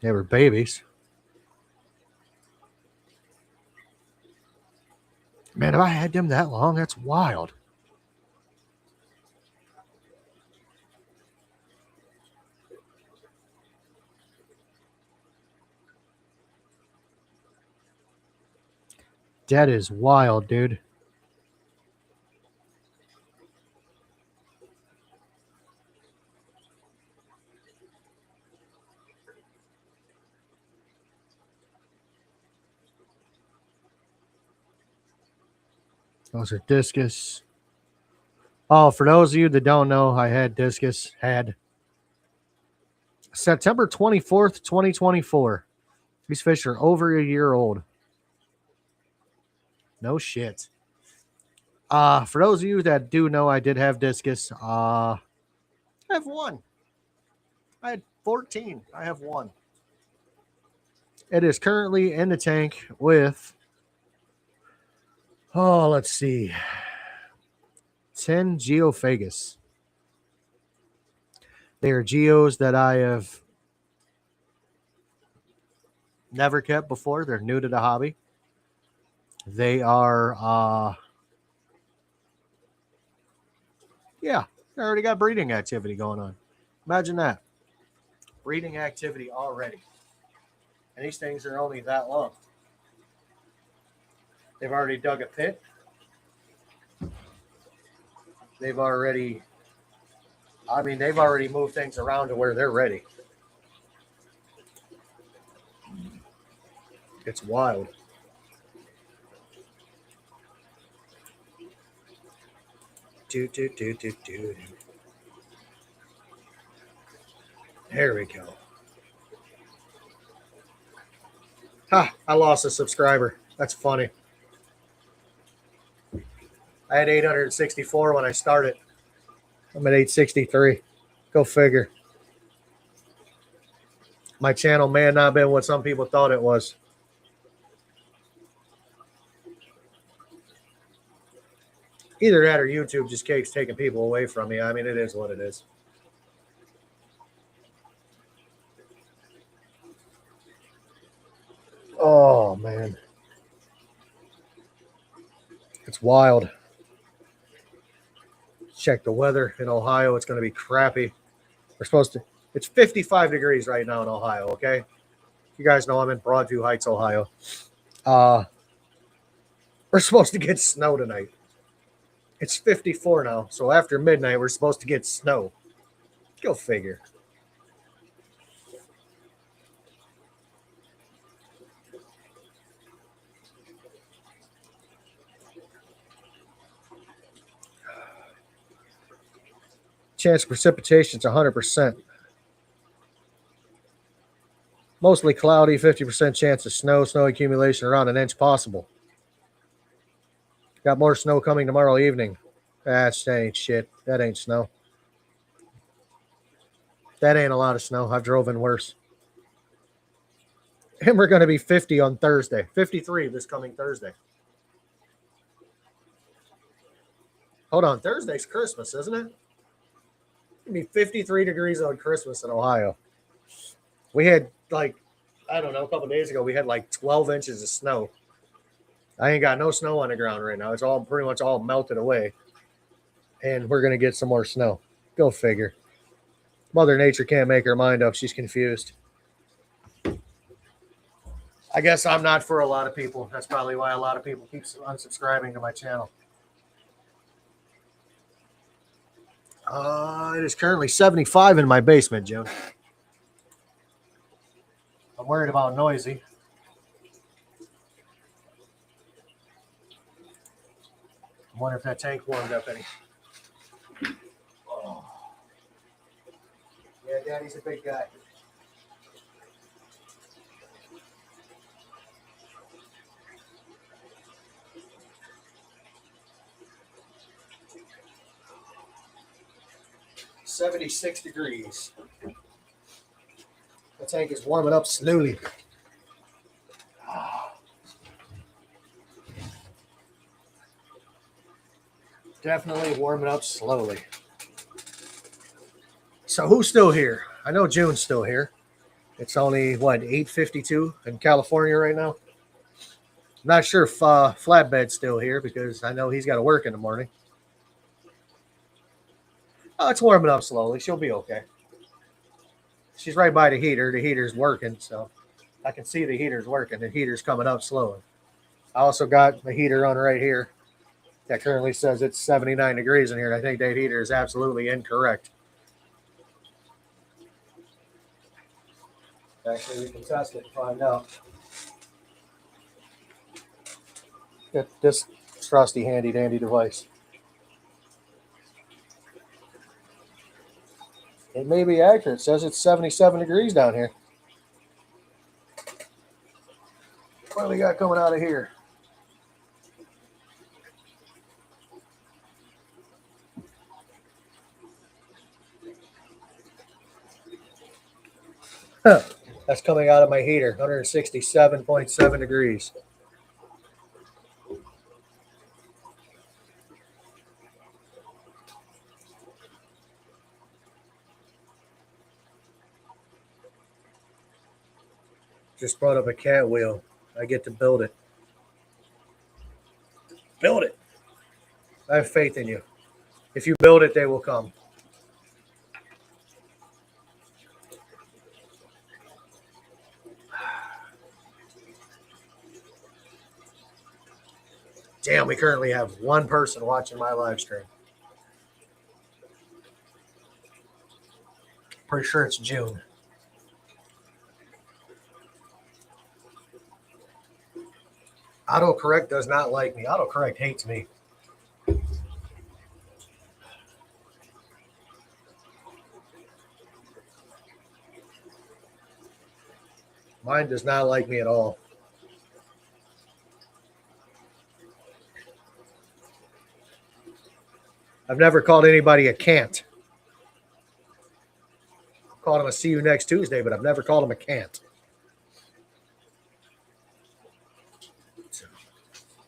They were babies. Man, have I had them that long? That's wild. That is wild, dude. Those are discus. Oh, for those of you that don't know, I had discus. Had September 24th, 2024. These fish are over a year old. No shit. For those of you that do know, I did have discus. I have one. I had 14. I have one. It is currently in the tank with, let's see, 10 geophagus. They are geos that I have never kept before. They're new to the hobby. They are, yeah, they already got breeding activity going on. Imagine that. Breeding activity already. And these things are only that long. They've already dug a pit. They've already moved things around to where they're ready. It's wild. There we go. Ha, I lost a subscriber. That's funny. I had 864 when I started. I'm at 863. Go figure. My channel may have not been what some people thought it was. Either that or YouTube just keeps taking people away from me. I mean, it is what it is. Oh, man. It's wild. Check the weather in Ohio. It's going to be crappy. We're supposed to, it's 55 degrees right now in Ohio, okay? You guys know I'm in Broadview Heights, Ohio. We're supposed to get snow tonight. It's 54 now, so after midnight, we're supposed to get snow. Go figure. Chance of precipitation is 100%. Mostly cloudy, 50% chance of snow. Snow accumulation around 1 inch possible. Got more snow coming tomorrow evening. That ain't shit. That ain't snow. That ain't a lot of snow. I've driven worse. And we're going to be 50 on Thursday. 53 this coming Thursday. Hold on. Thursday's Christmas, isn't it? It'll be 53 degrees on Christmas in Ohio. We had a couple of days ago, we had 12 inches of snow. I ain't got no snow on the ground right now. It's all pretty much all melted away. And we're going to get some more snow. Go figure. Mother Nature can't make her mind up. She's confused. I guess I'm not for a lot of people. That's probably why a lot of people keep unsubscribing to my channel. It is currently 75 in my basement, June. I'm worried about noisy. I wonder if that tank warmed up any. Oh. Yeah, Daddy's a big guy. $76 degrees. The tank is warming up slowly. Definitely warming up slowly. So who's still here? I know June's still here. It's only, 8:52 in California right now? I'm not sure if Flatbed's still here because I know he's got to work in the morning. Oh, it's warming up slowly. She'll be okay. She's right by the heater. The heater's working, so I can see the heater's working. The heater's coming up slowly. I also got the heater on right here that currently says it's 79 degrees in here. I think that heater is absolutely incorrect. Actually, we can test it and find out. Get this trusty handy-dandy device. It may be accurate. It says it's 77 degrees down here. What do we got coming out of here? That's coming out of my heater, 167.7 degrees. Just brought up a cat wheel. I get to build it. Build it. I have faith in you. If you build it, they will come. Damn, we currently have one person watching my live stream. Pretty sure it's June. Autocorrect does not like me. Autocorrect hates me. Mine does not like me at all. I've never called anybody a can't. I've called them a see you next Tuesday, but I've never called them a can't.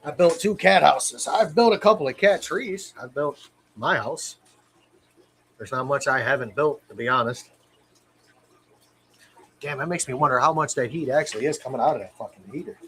I built 2 cat houses. I've built a couple of cat trees. I've built my house. There's not much I haven't built, to be honest. Damn, that makes me wonder how much that heat actually is coming out of that fucking heater.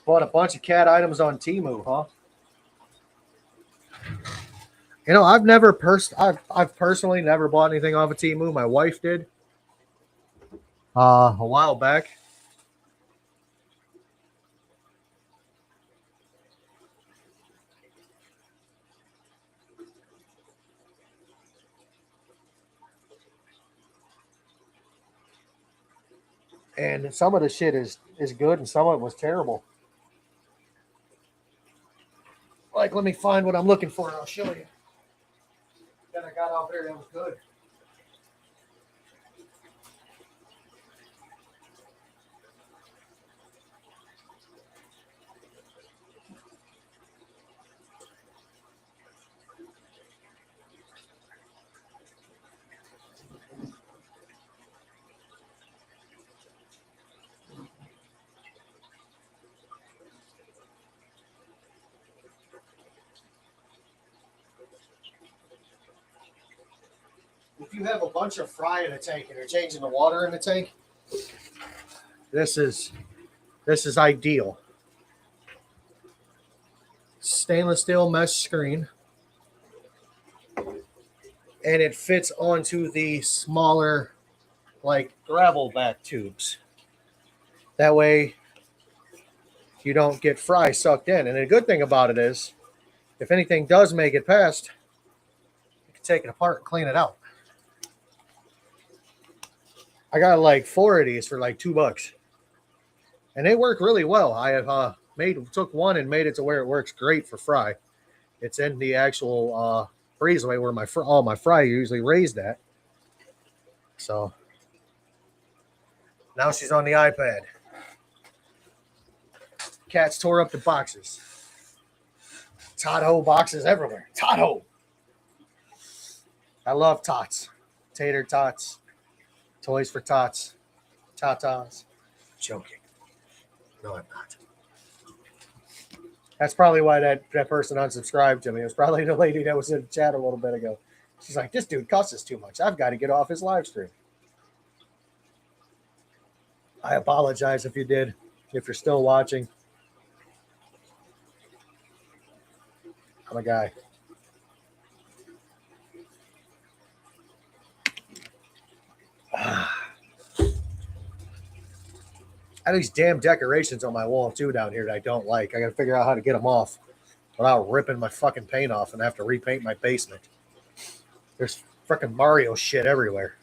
Bought a bunch of cat items on Temu, huh? You know, I've personally never bought anything off of Temu. My wife did a while back. And some of the shit is good and some of it was terrible. Like, let me find what I'm looking for and I'll show you. That I got off there that was good. If you have a bunch of fry in a tank and you're changing the water in the tank, this is ideal. Stainless steel mesh screen, and it fits onto the smaller, like, gravel vac tubes. That way, you don't get fry sucked in. And the good thing about it is, if anything does make it past, you can take it apart and clean it out. I got like 4 of these for like $2, and they work really well. I have took one and made it to where it works great for fry. It's in the actual breezeway where all my fry usually raised at. So now she's on the iPad. Cats tore up the boxes. Tot-ho boxes everywhere. Tot-ho. I love tots. Tater tots. Toys for tots. Tatas. Joking. No, I'm not. That's probably why that person unsubscribed to me. It was probably the lady that was in the chat a little bit ago. She's like, this dude cusses too much. I've got to get off his live stream. I apologize if you did, if you're still watching. I'm a guy. I have these damn decorations on my wall too down here that I don't like. I got to figure out how to get them off without ripping my fucking paint off and have to repaint my basement. There's freaking Mario shit everywhere.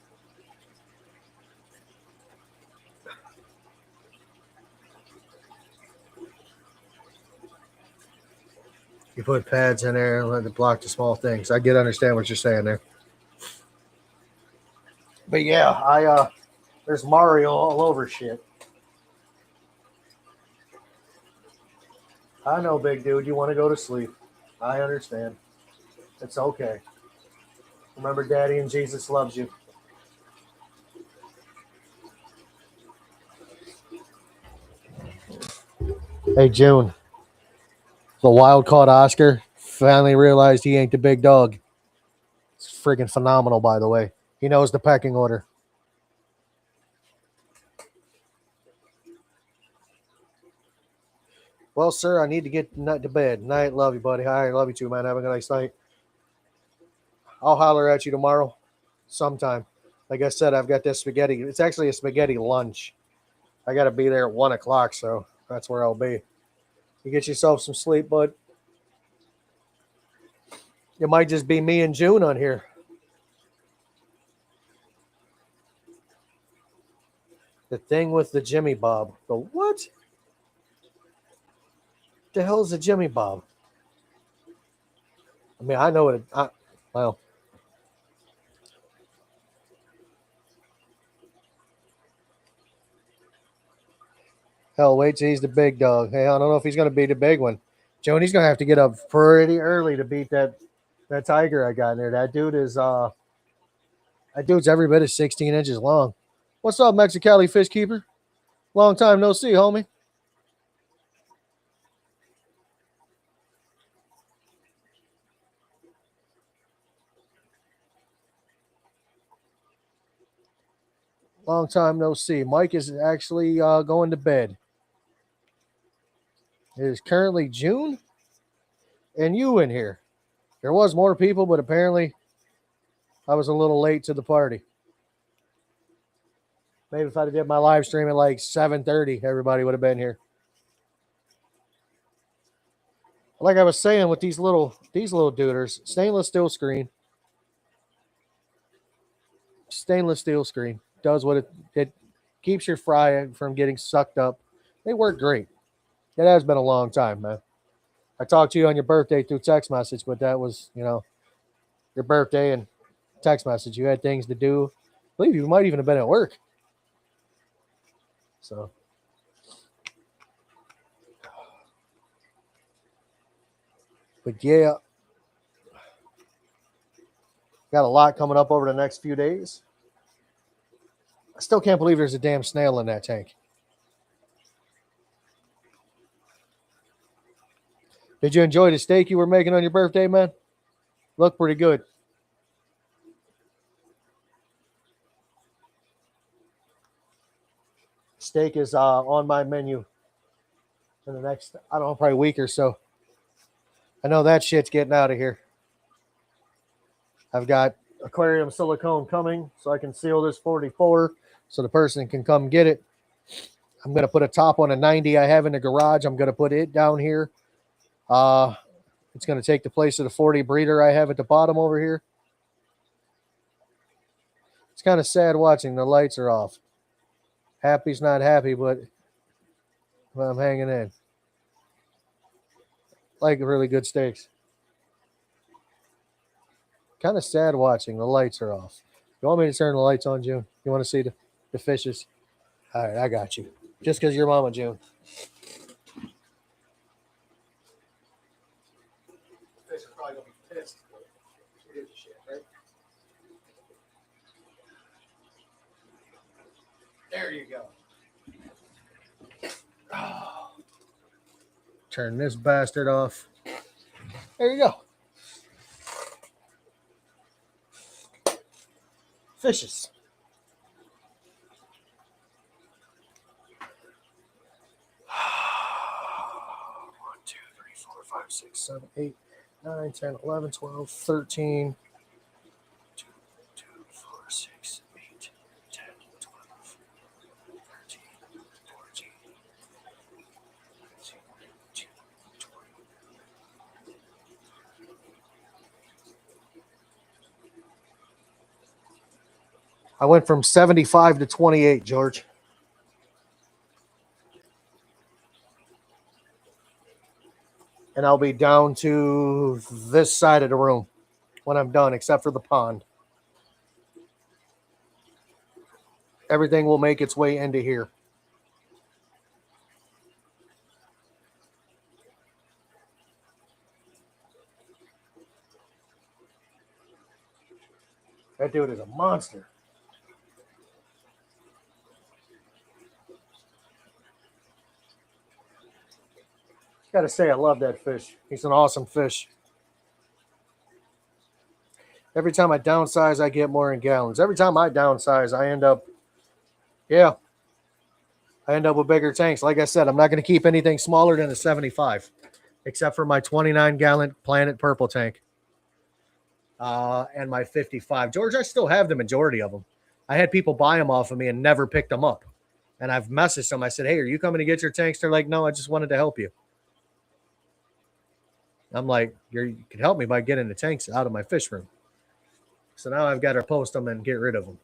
You put pads in there and let it block the small things. I understand what you're saying there. But yeah, there's Mario all over shit. I know, big dude, you want to go to sleep. I understand. It's okay. Remember, Daddy and Jesus loves you. Hey, June. The wild caught Oscar finally realized he ain't the big dog. It's friggin' phenomenal, by the way. He knows the pecking order. Well, sir, I need to get to bed. Night, love you, buddy. Hi, love you too, man. Have a nice night. I'll holler at you tomorrow sometime. Like I said, I've got this spaghetti. It's actually a spaghetti lunch. I got to be there at 1 o'clock, so that's where I'll be. You get yourself some sleep, bud. It might just be me and June on here. The thing with the Jimmy Bob. The what? The hell is a Jimmy Bob? I mean, I know what it. Well, hell, wait till he's the big dog. Hey, I don't know if he's going to be the big one. Joni's going to have to get up pretty early to beat that tiger I got in there. That dude's every bit of 16 inches long. What's up, Mexicali fish keeper? Long time no see, homie. Long time no see. Mike is actually going to bed. It is currently June, and you in here. There was more people, but apparently I was a little late to the party. Maybe if I did my live stream at like 7:30, everybody would have been here. Like I was saying with these little duders, stainless steel screen. Stainless steel screen does what it keeps your fry from getting sucked up. They work great. It has been a long time, man. I talked to you on your birthday through text message, but that was, your birthday and text message. You had things to do. I believe you might even have been at work. So, but yeah, got a lot coming up over the next few days. I still can't believe there's a damn snail in that tank. Did you enjoy the steak you were making on your birthday, man? Looked pretty good. Steak is on my menu in the next, I don't know, probably week or so. I know that shit's getting out of here. I've got aquarium silicone coming so I can seal this 44 so the person can come get it. I'm going to put a top on a 90 I have in the garage. I'm going to put it down here. It's going to take the place of the 40 breeder I have at the bottom over here. It's kind of sad watching. The lights are off. Happy's not happy, but I'm hanging in. Like really good steaks. Kind of sad watching. The lights are off. You want me to turn the lights on, June? You want to see the fishes? All right, I got you. Just because you're Mama June. Fish are probably going to be pissed. Shit, right? There you go. Oh. Turn this bastard off. There you go. Fishes. 1, 2, 3, 4, 5, 6, 7, 8, 9, 10, 11, 12, 13. 2, 4, 6, 8, 10, 12, 13, 14, I went from 75 to 28, George. And I'll be down to this side of the room when I'm done, except for the pond. Everything will make its way into here. That dude is a monster. Gotta say, I love that fish. He's an awesome fish. Every time I downsize, I get more in gallons. Every time I downsize, I end up with bigger tanks. Like I said, I'm not going to keep anything smaller than a 75, except for my 29-gallon Planet Purple tank and my 55. George, I still have the majority of them. I had people buy them off of me and never picked them up. And I've messaged them. I said, hey, are you coming to get your tanks? They're like, no, I just wanted to help you. I'm like, you can help me by getting the tanks out of my fish room. So now I've got to post them and get rid of them.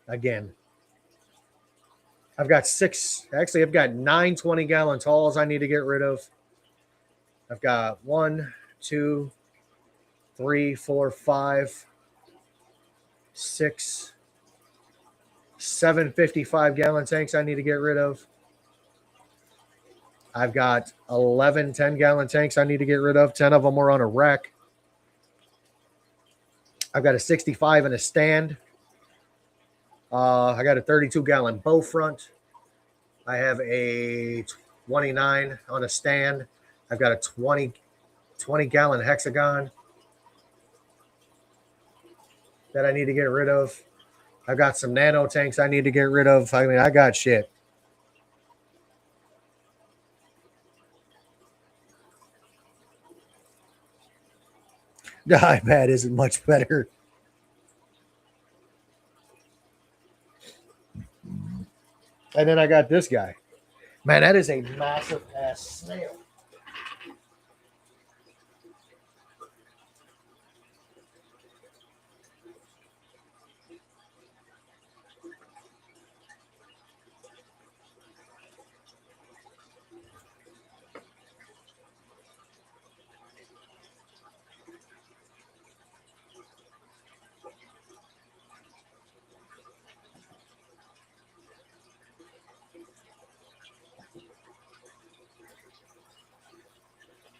Again, I've got I've got 9 20-gallon talls I need to get rid of. I've got 1, 2, 3, 4, 5, 6, 7 55-gallon tanks I need to get rid of. I've got 11 10-gallon tanks I need to get rid of. 10 of them were on a wreck. I've got a 65 in a stand. I got a 32-gallon bow front. I have a 29 on a stand. I've got a 20-gallon hexagon that I need to get rid of. I've got some nano tanks I need to get rid of. I mean, I got shit. The iPad isn't much better. And then I got this guy. Man, that is a massive ass snail.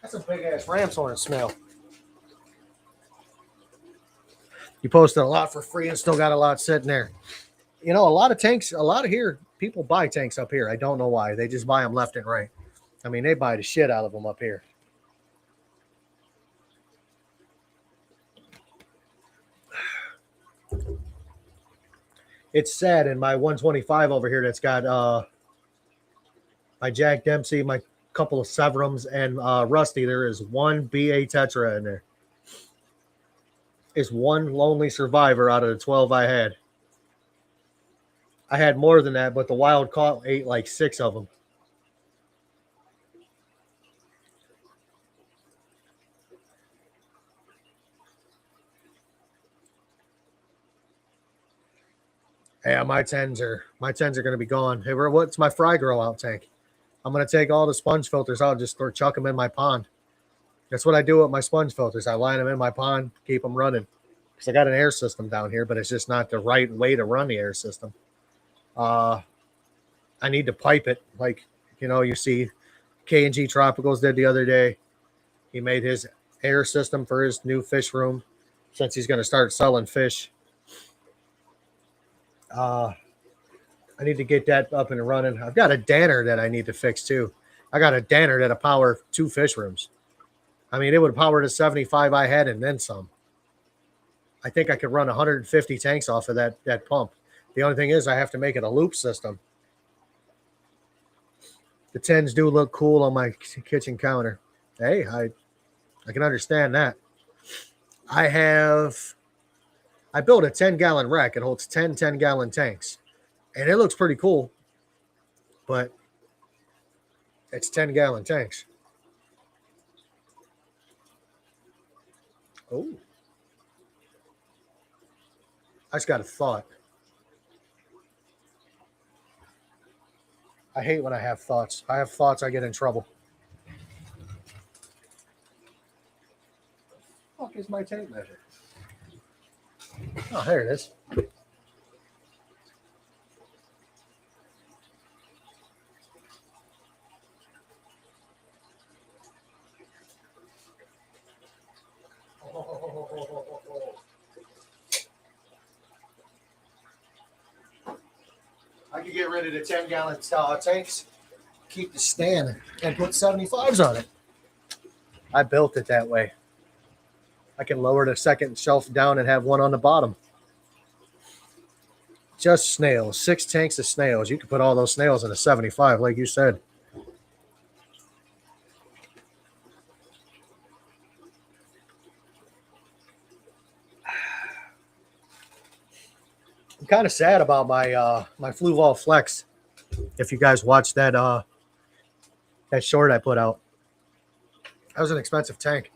That's a big ass ram's horn smell. You posted a lot for free and still got a lot sitting there. You know, a lot of here, people buy tanks up here. I don't know why. They just buy them left and right. I mean, they buy the shit out of them up here. It's sad in my 125 over here that's got my Jack Dempsey, my couple of Severums, and Rusty. There is one BA Tetra in there. Is one lonely survivor out of the 12 I had. I had more than that, but the wild caught ate like 6 of them. Yeah, my tens are going to be gone. Hey, what's my fry grow out tank? I'm going to take all the sponge filters out and just chuck them in my pond. That's what I do with my sponge filters. I line them in my pond, keep them running. Because I got an air system down here, but it's just not the right way to run the air system. I need to pipe it. Like, you see K&G Tropicals did the other day. He made his air system for his new fish room since he's going to start selling fish. I need to get that up and running. I've got a danner that I need to fix too. I got a danner that'll power 2 fish rooms. I mean, it would power the 75 I had and then some. I think I could run 150 tanks off of that pump. The only thing is I have to make it a loop system. The 10s do look cool on my kitchen counter. Hey, I can understand that. I built a 10-gallon rack. It holds 10 10-gallon tanks. And it looks pretty cool. But it's 10-gallon tanks. Oh. I just got a thought. I hate when I have thoughts. I have thoughts, I get in trouble. What the fuck is my tape measure? Oh, there it is. I could get rid of the 10-gallon tanks, keep the stand, and put 75s on it. I built it that way. I can lower the second shelf down and have one on the bottom. Just snails. 6 tanks of snails. You could put all those snails in a 75, like you said. I'm kind of sad about my my Fluval Flex. If you guys watched that that short I put out, that was an expensive tank.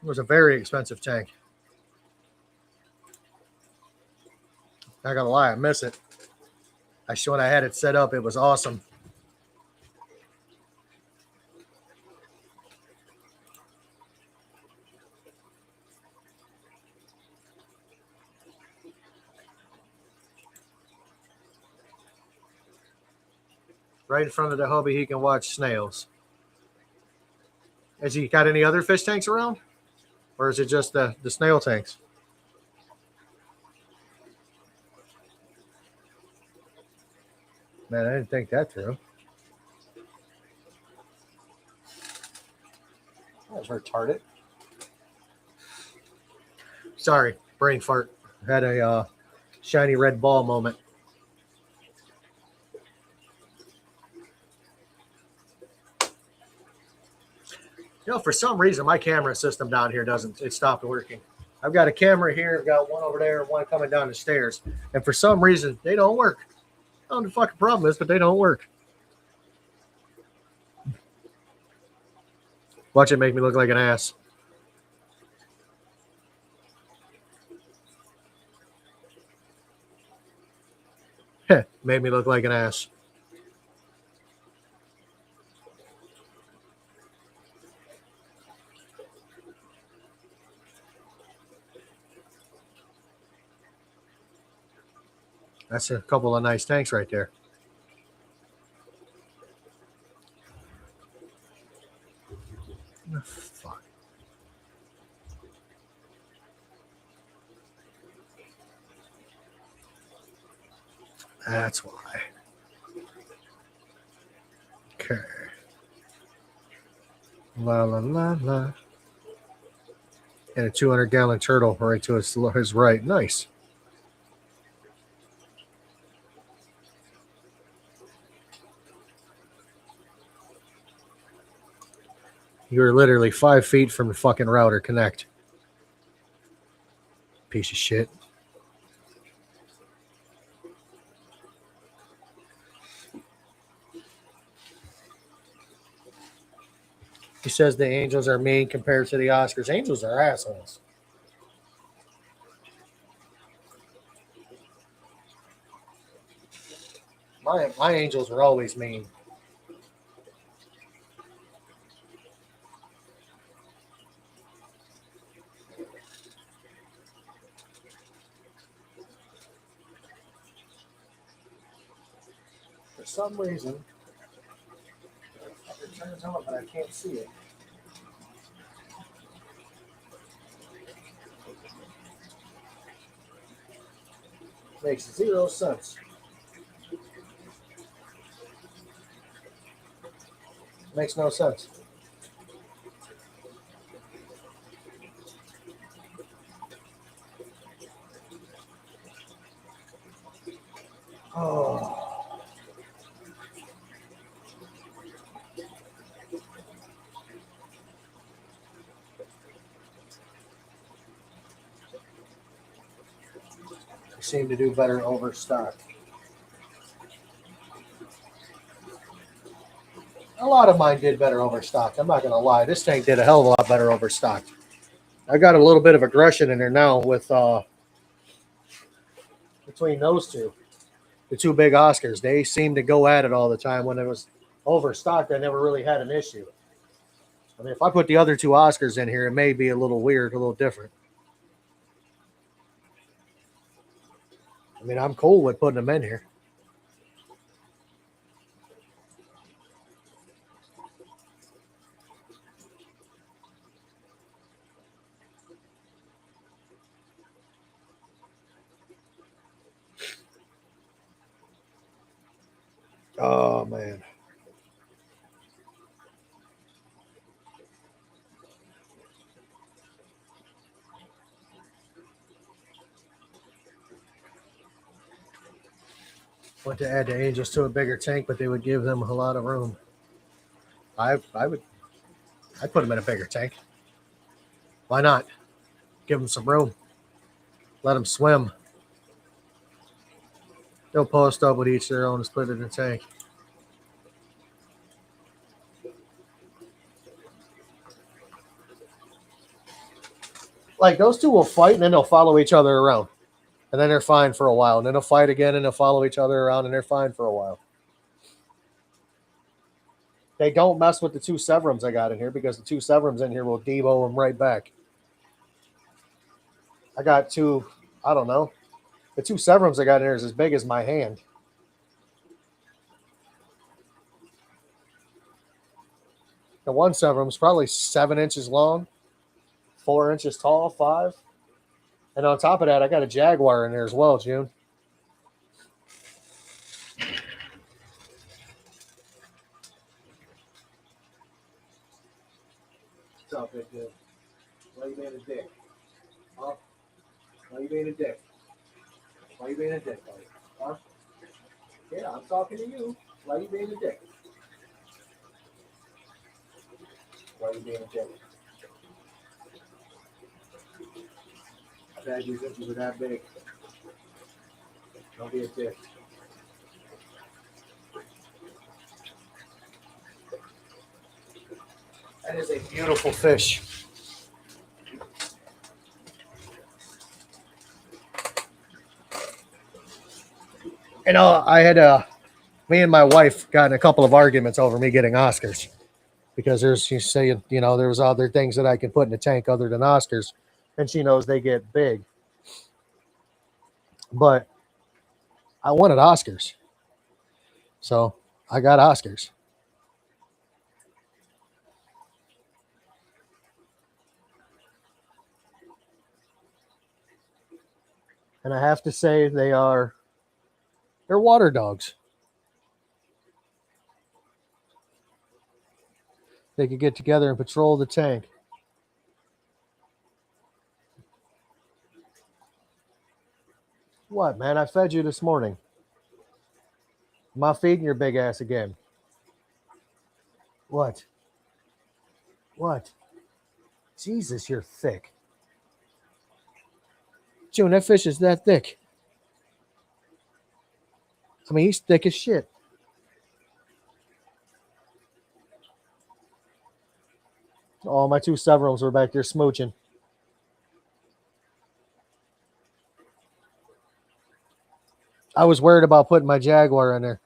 It was a very expensive tank. Not gonna lie, I miss it. When I had it set up, it was awesome. Right in front of the hubby, he can watch snails. Has he got any other fish tanks around? Or is it just the snail tanks? Man, I didn't think that through. That was retarded. Sorry, brain fart. Had a shiny red ball moment. You know, for some reason, my camera system down here it stopped working. I've got a camera here, I've got one over there, one coming down the stairs. And for some reason, they don't work. I don't know what the fucking problem is, but they don't work. Watch it make me look like an ass. Made me look like an ass. That's a couple of nice tanks right there. Oh, fuck. That's why. Okay. La la la la. And a 200-gallon turtle right to his right. Nice. You were literally 5 feet from the fucking router connect. Piece of shit. He says the Angels are mean compared to the Oscars. Angels are assholes. My Angels were always mean. For some reason, it turns on, but I can't see it. Makes 0 sense. Makes no sense. Oh. Seem to do better overstock. A lot of mine did better overstocked. I'm not going to lie. This tank did a hell of a lot better overstocked. I got a little bit of aggression in there now with between those two. The two big Oscars. They seem to go at it all the time. When it was overstocked, I never really had an issue. I mean, if I put the other two Oscars in here, it may be a little weird, a little different. I mean, I'm cool with putting them in here. Oh, man. Went to add the Angels to a bigger tank, but they would give them a lot of room. I'd put them in a bigger tank. Why not? Give them some room. Let them swim. They'll post up with each their own and split it in a tank. Like those two will fight and then they'll follow each other around. And then they're fine for a while. And then they'll fight again and they'll follow each other around and they're fine for a while. They don't mess with the two Severums I got in here because the two Severums in here will Devo them right back. I got two, I don't know. The two Severums I got in here is as big as my hand. The one Severum is probably 7 inches long, 4 inches tall, 5. And on top of that, I got a Jaguar in there as well, June. What's up, big dude? Why you being a dick? Huh? Why you being a dick? Why you being a dick, buddy? Huh? Yeah, I'm talking to you. Why you being a dick? Why you being a dick? I bet you think you were that big. Don't be a dick. That is a beautiful fish. You know, I had me and my wife got in a couple of arguments over me getting Oscars because you say, you know, there's other things that I can put in the tank other than Oscars, and she knows they get big. But I wanted Oscars, so I got Oscars. And I have to say they're water dogs. They could get together and patrol the tank. What, man? I fed you this morning. Am I feeding your big ass again? What? What? Jesus, you're thick. June, that fish is that thick. I mean, he's thick as shit. Oh, my two Severums were back there smooching. I was worried about putting my Jaguar in there.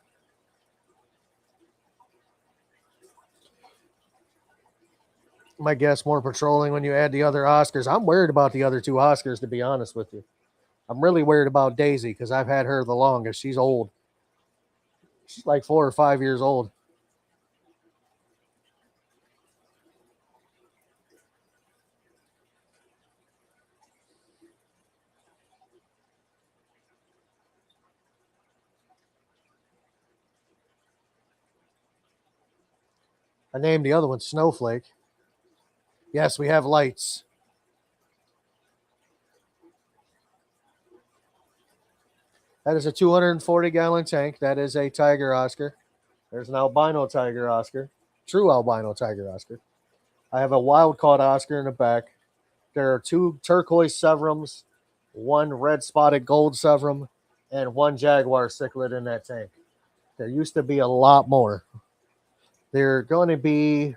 My guess more patrolling when you add the other Oscars. I'm worried about the other two Oscars, to be honest with you. I'm really worried about Daisy because I've had her the longest. She's old. She's like 4 or 5 years old. I named the other one Snowflake. Yes, we have lights. That is a 240-gallon tank. That is a Tiger Oscar. There's an albino Tiger Oscar. True albino Tiger Oscar. I have a wild-caught Oscar in the back. There are 2 turquoise Severums, 1 red-spotted gold Severum, and 1 Jaguar cichlid in that tank. There used to be a lot more. There are going to be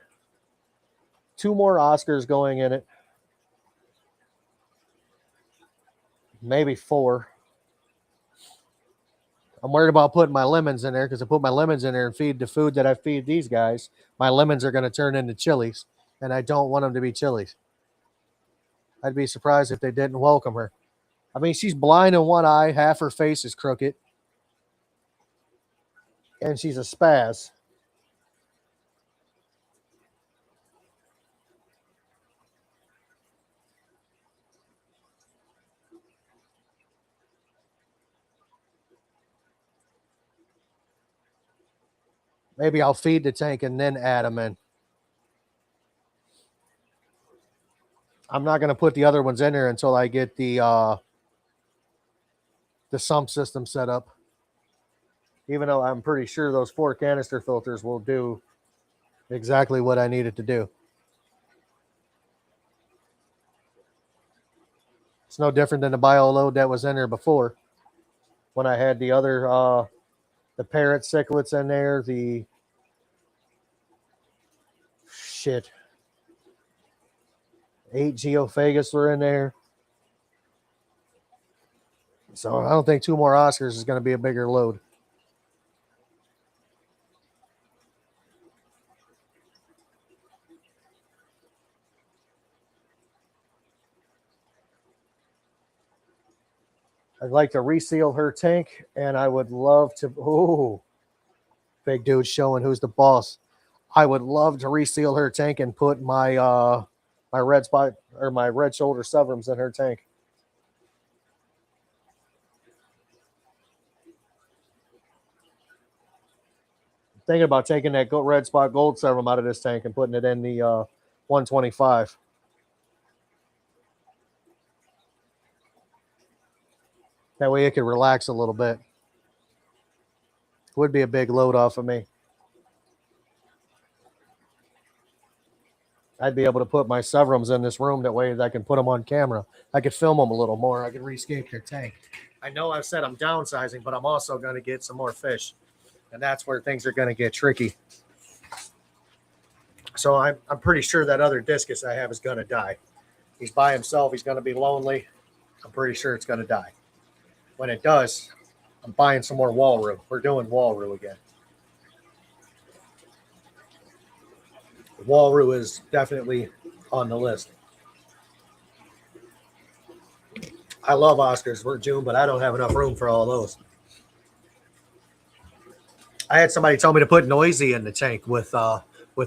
2 more Oscars going in it, maybe 4. I'm worried about putting my lemons in there because I put my lemons in there and feed the food that I feed these guys. My lemons are going to turn into chilies, and I don't want them to be chilies. I'd be surprised if they didn't welcome her. I mean, she's blind in one eye, half her face is crooked, and she's a spaz. Maybe I'll feed the tank and then add them in. I'm not going to put the other ones in there until I get the sump system set up. Even though I'm pretty sure those 4 canister filters will do exactly what I need it to do. It's no different than the bio load that was in there before. When I had the other, the parrot cichlids in there, the shit, 8 geophagus were in there. So I don't think 2 more Oscars is going to be a bigger load. I'd like to reseal her tank, and I would love to. Oh, big dude showing who's the boss. I would love to reseal her tank and put my red spot or my red shoulder severums in her tank. Thinking about taking that red spot gold serum out of this tank and putting it in the 125. That way it could relax a little bit. Would be a big load off of me. I'd be able to put my severums in this room. That way I can put them on camera. I could film them a little more. I could rescape their tank. I know I've said I'm downsizing, but I'm also going to get some more fish. And that's where things are going to get tricky. So I'm pretty sure that other discus I have is going to die. He's by himself. He's going to be lonely. I'm pretty sure it's going to die. When it does, I'm buying some more Walroo. We're doing Walroo again. Walroo is definitely on the list. I love Oscars for June, but I don't have enough room for all those. I had somebody tell me to put Noisy in the tank with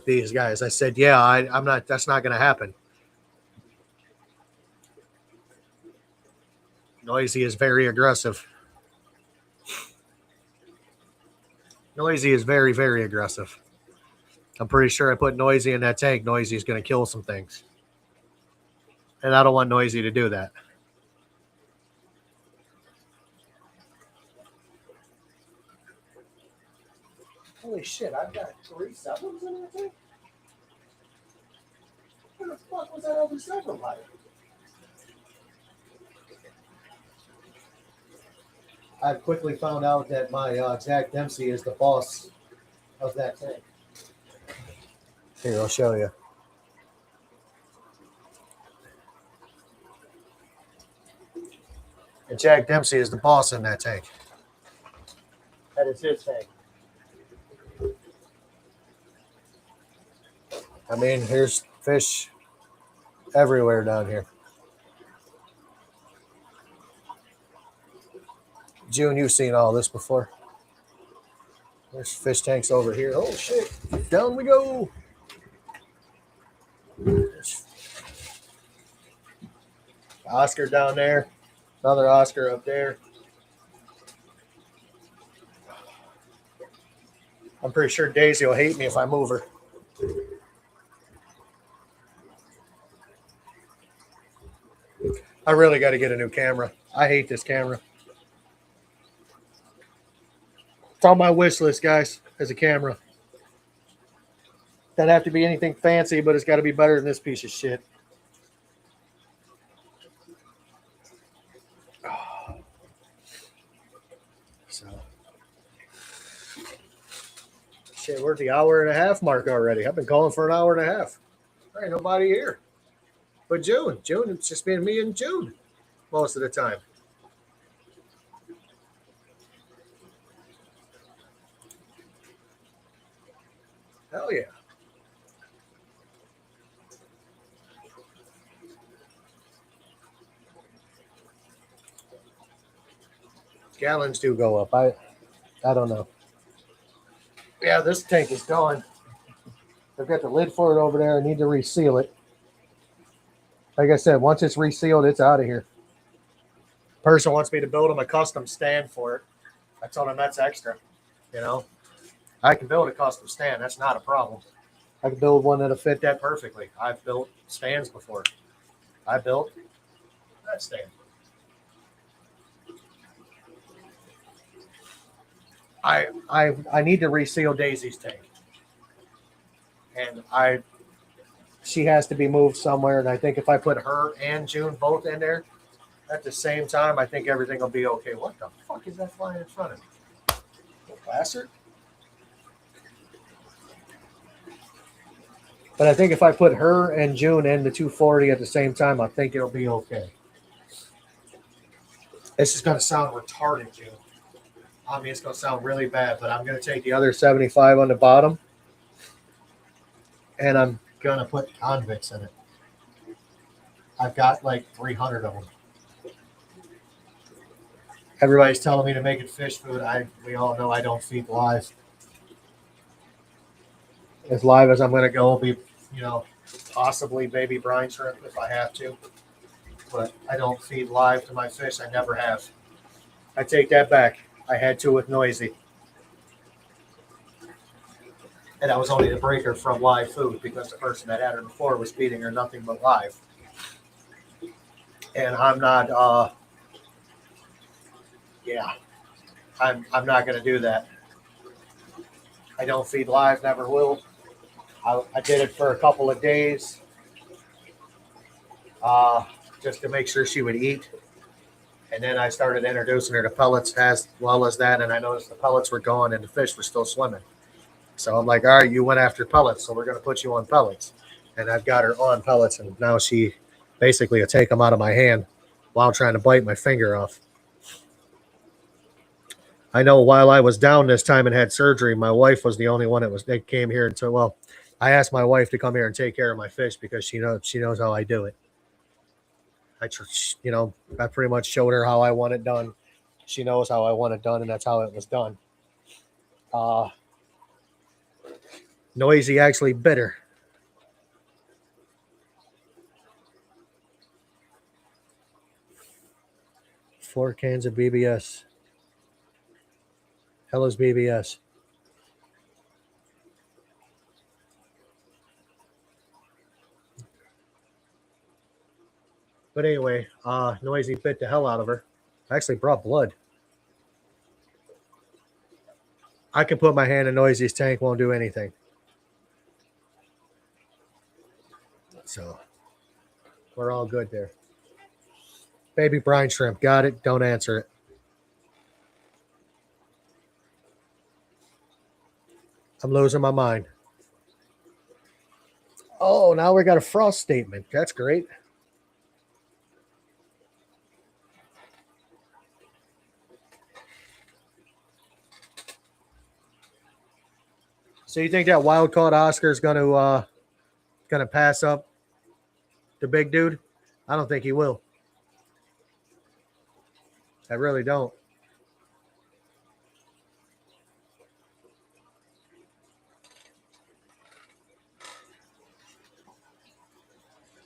these guys. I said, yeah, I'm not. That's not going to happen. Noisy is very aggressive. Noisy is very, very aggressive. I'm pretty sure I put Noisy in that tank. Noisy is going to kill some things. And I don't want Noisy to do that. Holy shit, I've got 3 severums in that tank? Where the fuck was that other severum like? I quickly found out that my Jack Dempsey is the boss of that tank. Here, I'll show you. And Jack Dempsey is the boss in that tank. That is his tank. I mean, here's fish everywhere down here. June, you've seen all this before. There's fish tanks over here. Oh, shit. Down we go. Oscar down there. Another Oscar up there. I'm pretty sure Daisy will hate me if I move her. I really got to get a new camera. I hate this camera. It's on my wish list, guys, as a camera. Doesn't have to be anything fancy, but it's got to be better than this piece of shit. So Shit, we're at the hour and a half mark already. I've been calling for an hour and a half. There ain't nobody here. But June, it's just been me and June most of the time. Hell yeah. Gallons do go up. I don't know. Yeah, this tank is gone. I've got the lid for it over there. I need to reseal it. Like I said, once it's resealed, it's out of here. Person wants me to build him a custom stand for it. I told him that's extra. You know, I can build a custom stand. That's not a problem. I can build one that'll fit that perfectly. I've built stands before. I built that stand. I need to reseal Daisy's tank, and she has to be moved somewhere. And I think if I put her and June both in there at the same time, I think everything will be okay. What the fuck is that flying in front of me? Bastard. But I think if I put her and June in the 240 at the same time, I think it'll be okay. This is going to sound retarded, June. I mean, it's going to sound really bad, but I'm going to take the other 75 on the bottom, and I'm going to put convicts in it. I've got like 300 of them. Everybody's telling me to make it fish food. We all know I don't feed live. As live as I'm going to go will be, possibly baby brine shrimp if I have to. But I don't feed live to my fish. I never have. I take that back. I had to with Noisy. And that was only to break her from live food because the person that had her before was feeding her nothing but live. And I'm not, I'm not going to do that. I don't feed live, never will. I did it for a couple of days just to make sure she would eat. And then I started introducing her to pellets as well as that. And I noticed the pellets were gone and the fish were still swimming. So I'm like, all right, you went after pellets, so we're going to put you on pellets. And I've got her on pellets, and now she basically will take them out of my hand while trying to bite my finger off. I know while I was down this time and had surgery, my wife was the only one that came here and said, well, I asked my wife to come here and take care of my fish because she knows how I do it. I pretty much showed her how I want it done. She knows how I want it done, and that's how it was done. Noisy actually bit her. Four cans of BBS. Hell is BBS. But anyway, Noisy bit the hell out of her. Actually brought blood. I can put my hand in Noisy's tank, won't do anything. So we're all good there. Baby brine shrimp, got it. Don't answer it. I'm losing my mind. Oh, now we got a frost statement. That's great. So you think that wild caught Oscar is gonna pass up the big dude? I don't think he will. I really don't.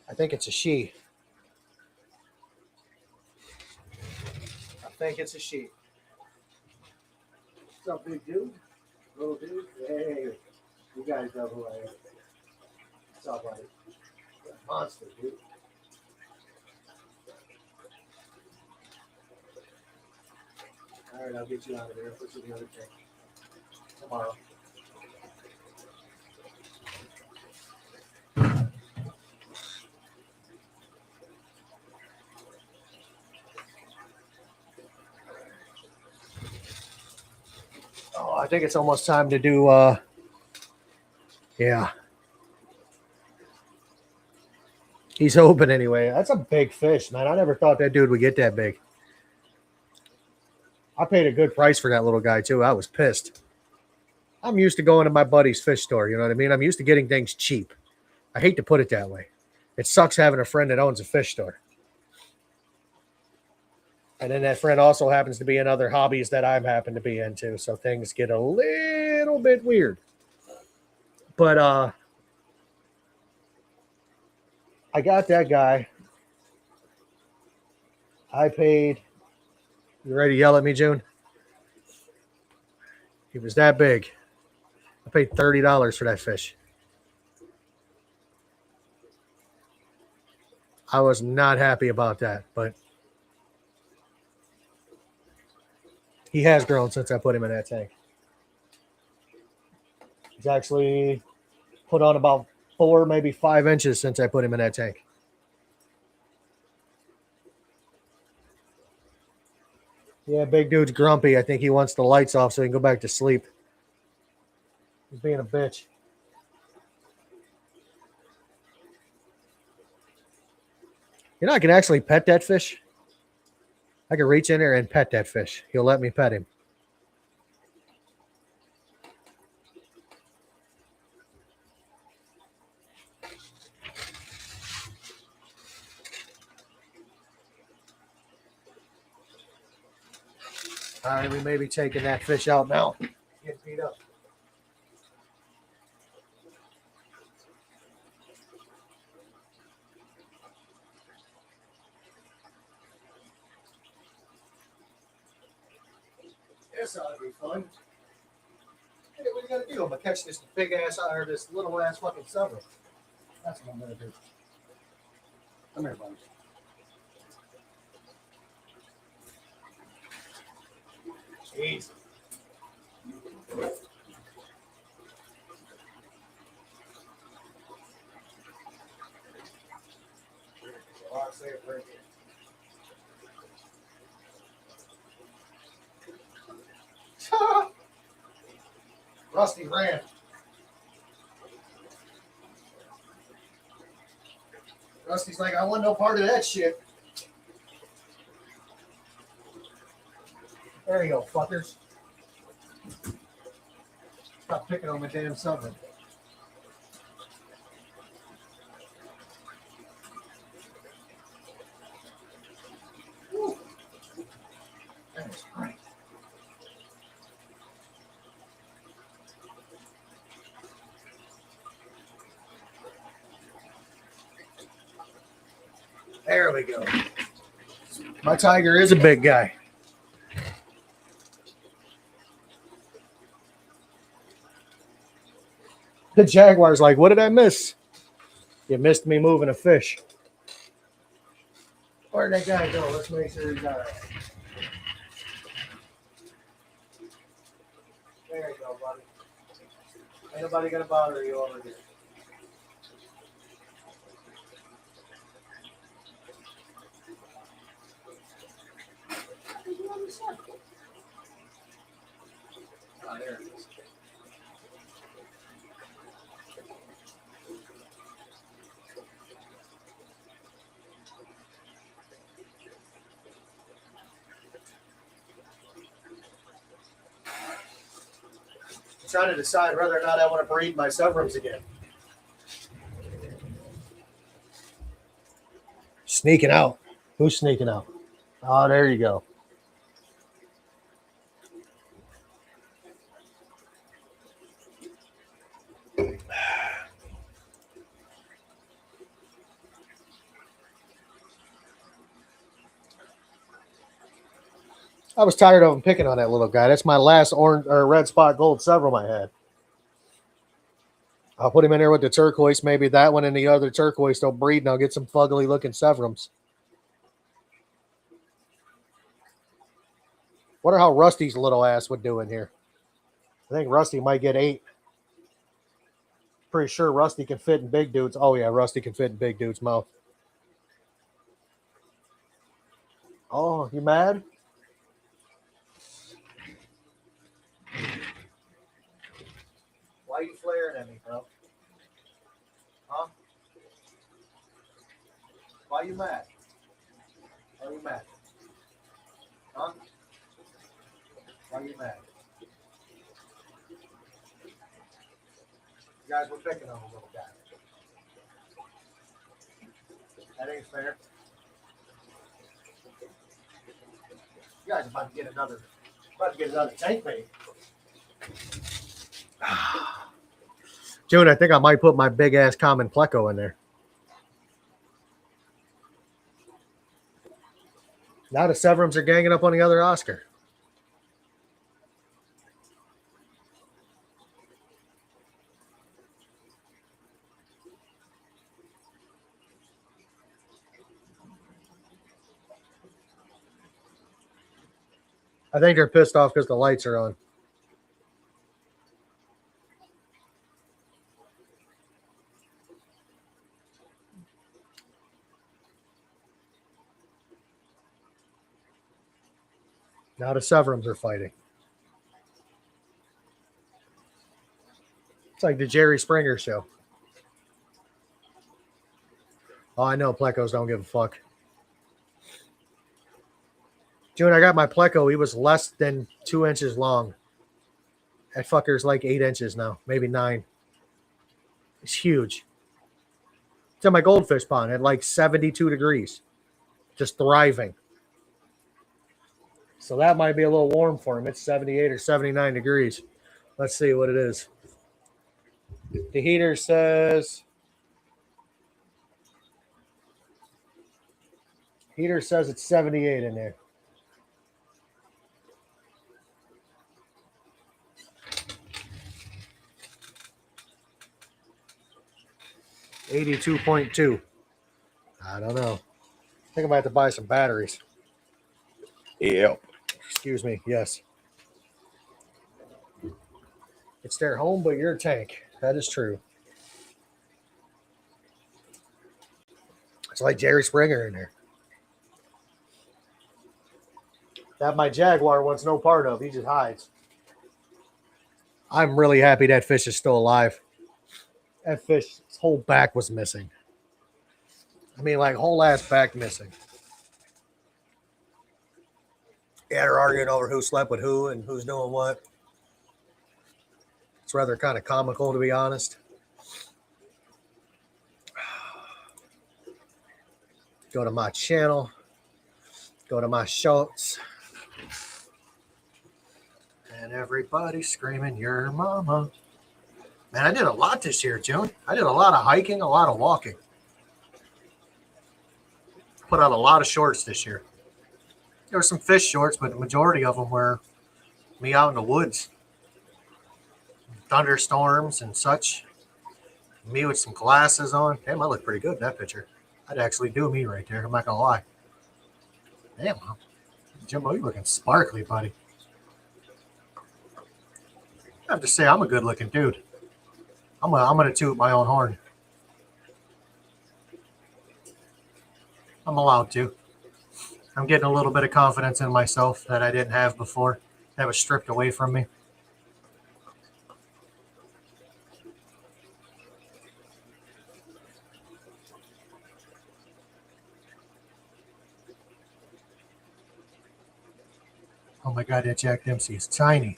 I think it's a she. I think it's a she. What's up, big dude? Little dude? Hey, you guys know who I am. What's up, buddy? Monster, dude. All right, I'll get you out of there. Put you in the other tank tomorrow. Oh, I think it's almost time to do Yeah. He's hoping anyway. That's a big fish, man. I never thought that dude would get that big. I paid a good price for that little guy, too. I was pissed. I'm used to going to my buddy's fish store. You know what I mean? I'm used to getting things cheap. I hate to put it that way. It sucks having a friend that owns a fish store. And then that friend also happens to be in other hobbies that I happen to be into. So things get a little bit weird. But I got that guy. I paid. You ready to yell at me, June? He was that big. I paid $30 for that fish. I was not happy about that, but he has grown since I put him in that tank. He's actually put on about 4, maybe 5 inches since I put him in that tank. Yeah, big dude's grumpy. I think he wants the lights off so he can go back to sleep. He's being a bitch. You know, I can actually pet that fish. I can reach in there and pet that fish. He'll let me pet him. All right, we may be taking that fish out now. Getting beat up. This ought to be fun. Hey, what are you gonna do? I'm gonna catch this big ass or this little ass fucking summer. That's what I'm gonna do. Come here, buddy. Jeez. Rusty ran. Rusty's like, I want no part of that shit. There you go, fuckers. Stop picking on my damn summer. Woo. That is great. There we go. My tiger is a big guy. The jaguar's like, what did I miss? You missed me moving a fish. Where'd that guy go? Let's make sure he's all right. There you go, buddy. Ain't nobody gonna bother you over here. Oh, there it is. I'm trying to decide whether or not I want to breed my subrums again. Sneaking out. Who's sneaking out? Oh, there you go. I was tired of him picking on that little guy. That's my last orange or red spot gold severum I had. I'll put him in there with the turquoise. Maybe that one and the other turquoise they'll breed, and I'll get some fugly looking severums. Wonder how Rusty's little ass would do in here. I think Rusty might get 8. Pretty sure Rusty can fit in big dudes. Oh yeah, Rusty can fit in big dude's mouth. Oh, you mad? Why are you flaring at me, bro? Why you mad? Why are you mad? Huh? Why are you mad? You guys were picking on a little guy. That ain't fair. You guys about to get another tank mate. June, I think I might put my big ass common pleco in there. Now the Severums are ganging up on the other Oscar. I think they're pissed off because the lights are on. Now the Severums are fighting. It's like the Jerry Springer show. Oh, I know plecos don't give a fuck. June, I got my pleco. He was less than 2 inches long. That fucker's like 8 inches now, maybe 9. It's huge. It's in my goldfish pond at like 72 degrees. Just thriving. So that might be a little warm for him. It's 78 or 79 degrees. Let's see what it is. The heater says it's 78 in there. $82.2. I don't know. I think I might have to buy some batteries. Yep. Excuse me. Yes. It's their home, but your tank. That is true. It's like Jerry Springer in there. That my Jaguar wants no part of. He just hides. I'm really happy that fish is still alive. That fish's whole back was missing. I mean, like, whole ass back missing. Yeah, they're arguing over who slept with who and who's doing what. It's rather kind of comical, to be honest. Go to my channel. Go to my shorts. And everybody's screaming, "Your mama." Man, I did a lot this year, June. I did a lot of hiking, a lot of walking. Put out a lot of shorts this year. There were some fish shorts, but the majority of them were me out in the woods. Thunderstorms and such. Me with some glasses on. Damn, I look pretty good in that picture. I'd actually do me right there. I'm not going to lie. Damn, Jimbo, you're looking sparkly, buddy. I have to say, I'm a good-looking dude. I'm gonna toot my own horn. I'm allowed to. I'm getting a little bit of confidence in myself that I didn't have before. That was stripped away from me. Oh my God, that Jack Dempsey is tiny.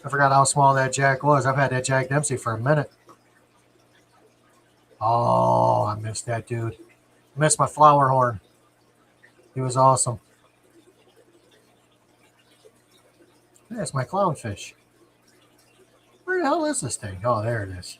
I forgot how small that Jack was. I've had that Jack Dempsey for a minute. Oh, I missed that dude. I missed my flower horn. He was awesome. That's my clownfish. Where the hell is this thing? Oh, there it is.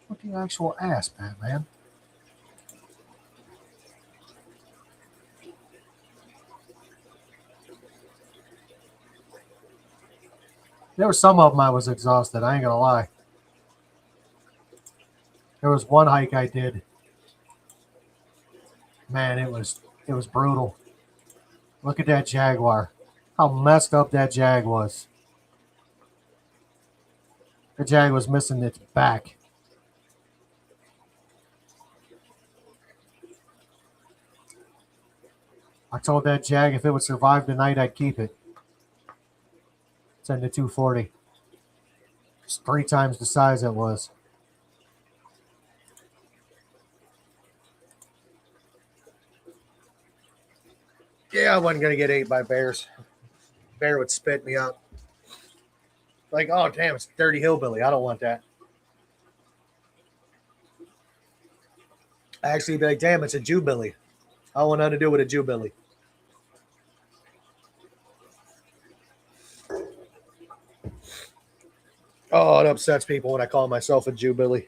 What the actual ass, Batman? There were some of them I was exhausted. I ain't gonna lie. There was one hike I did. Man, it was brutal. Look at that Jaguar. How messed up that Jag was. The Jag was missing its back. I told that Jag if it would survive the night, I'd keep it. It's in the 240. It's 3 times the size it was. Yeah, I wasn't going to get ate by bears. Bear would spit me out. Like, oh, damn, it's dirty hillbilly. I don't want that. Actually, be like, damn, it's a Jew-billy. I don't want nothing to do with a Jew-billy. Oh, it upsets people when I call myself a Jew-billy.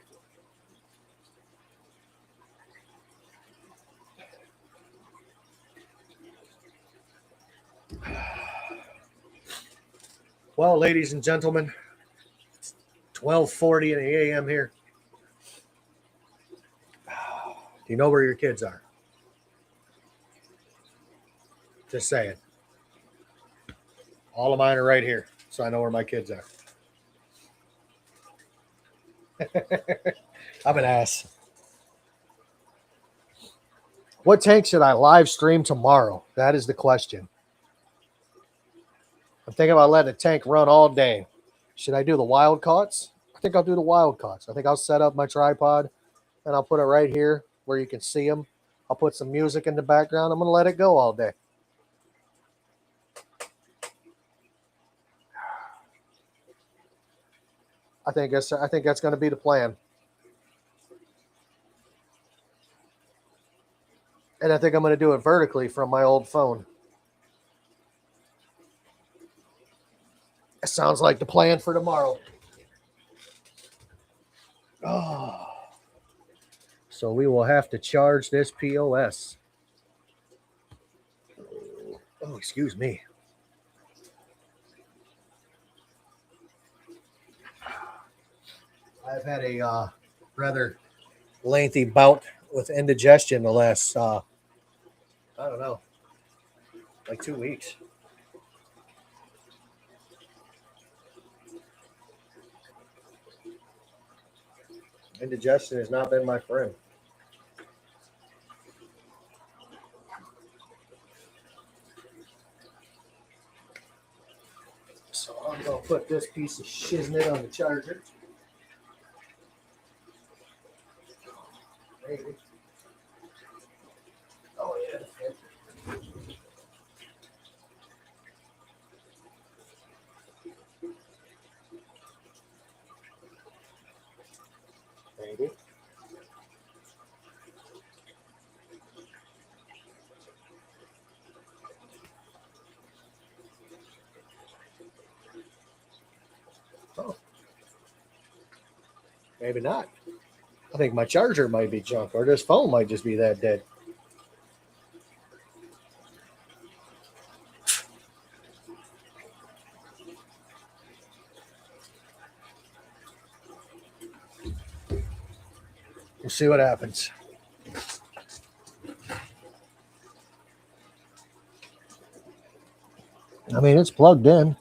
Well, ladies and gentlemen, it's 12:40 in the a.m. here. Do you know where your kids are? Just saying. All of mine are right here, so I know where my kids are. I'm an ass. What tank should I live stream tomorrow? That is the question. I'm thinking about letting the tank run all day. Should I do the wild caughts? I think I'll do the wild caughts. I think I'll set up my tripod and I'll put it right here where you can see them. I'll put some music in the background. I'm going to let it go all day. I think that's going to be the plan. And I think I'm going to do it vertically from my old phone. It sounds like the plan for tomorrow. Oh. So we will have to charge this POS. Oh, excuse me. I've had a rather lengthy bout with indigestion the last, I don't know, like 2 weeks. Indigestion has not been my friend. So I'm going to put this piece of shiznit on the charger. Maybe. Oh, yeah. Maybe. Oh. Maybe not. I think my charger might be junk, or this phone might just be that dead. We'll see what happens. I mean, it's plugged in.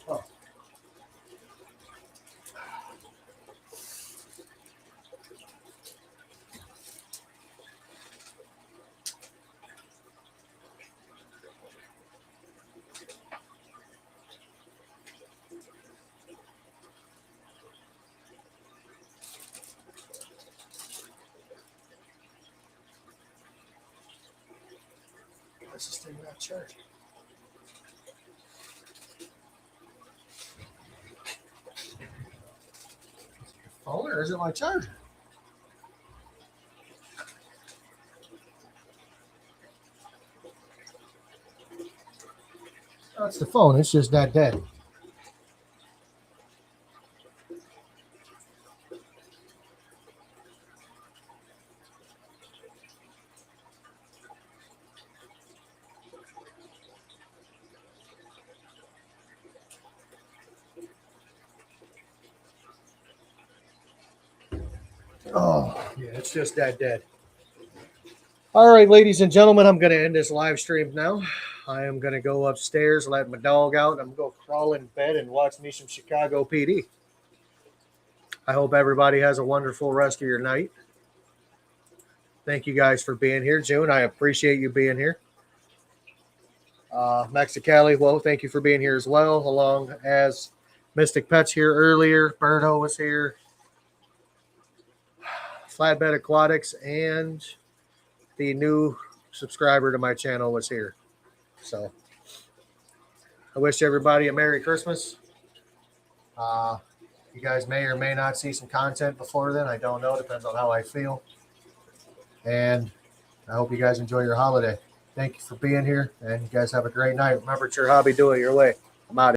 Oh. Where's this thing not charging? Phone, or is it my charger? Oh, it's the phone. It's just that dead. Oh, yeah, it's just that dead. All right, ladies and gentlemen, I'm going to end this live stream now. I am going to go upstairs, let my dog out. I'm going to crawl in bed and watch me some Chicago PD. I hope everybody has a wonderful rest of your night. Thank you guys for being here. June, I appreciate you being here. Mexicali, well, thank you for being here as well, along as Mystic Pets here earlier. Berto was here. Flatbed Aquatics and the new subscriber to my channel was here. So I wish everybody a Merry Christmas. You guys may or may not see some content before then. I don't know. Depends on how I feel. And I hope you guys enjoy your holiday. Thank you for being here, and you guys have a great night. Remember, it's your hobby. Do it your way. I'm out.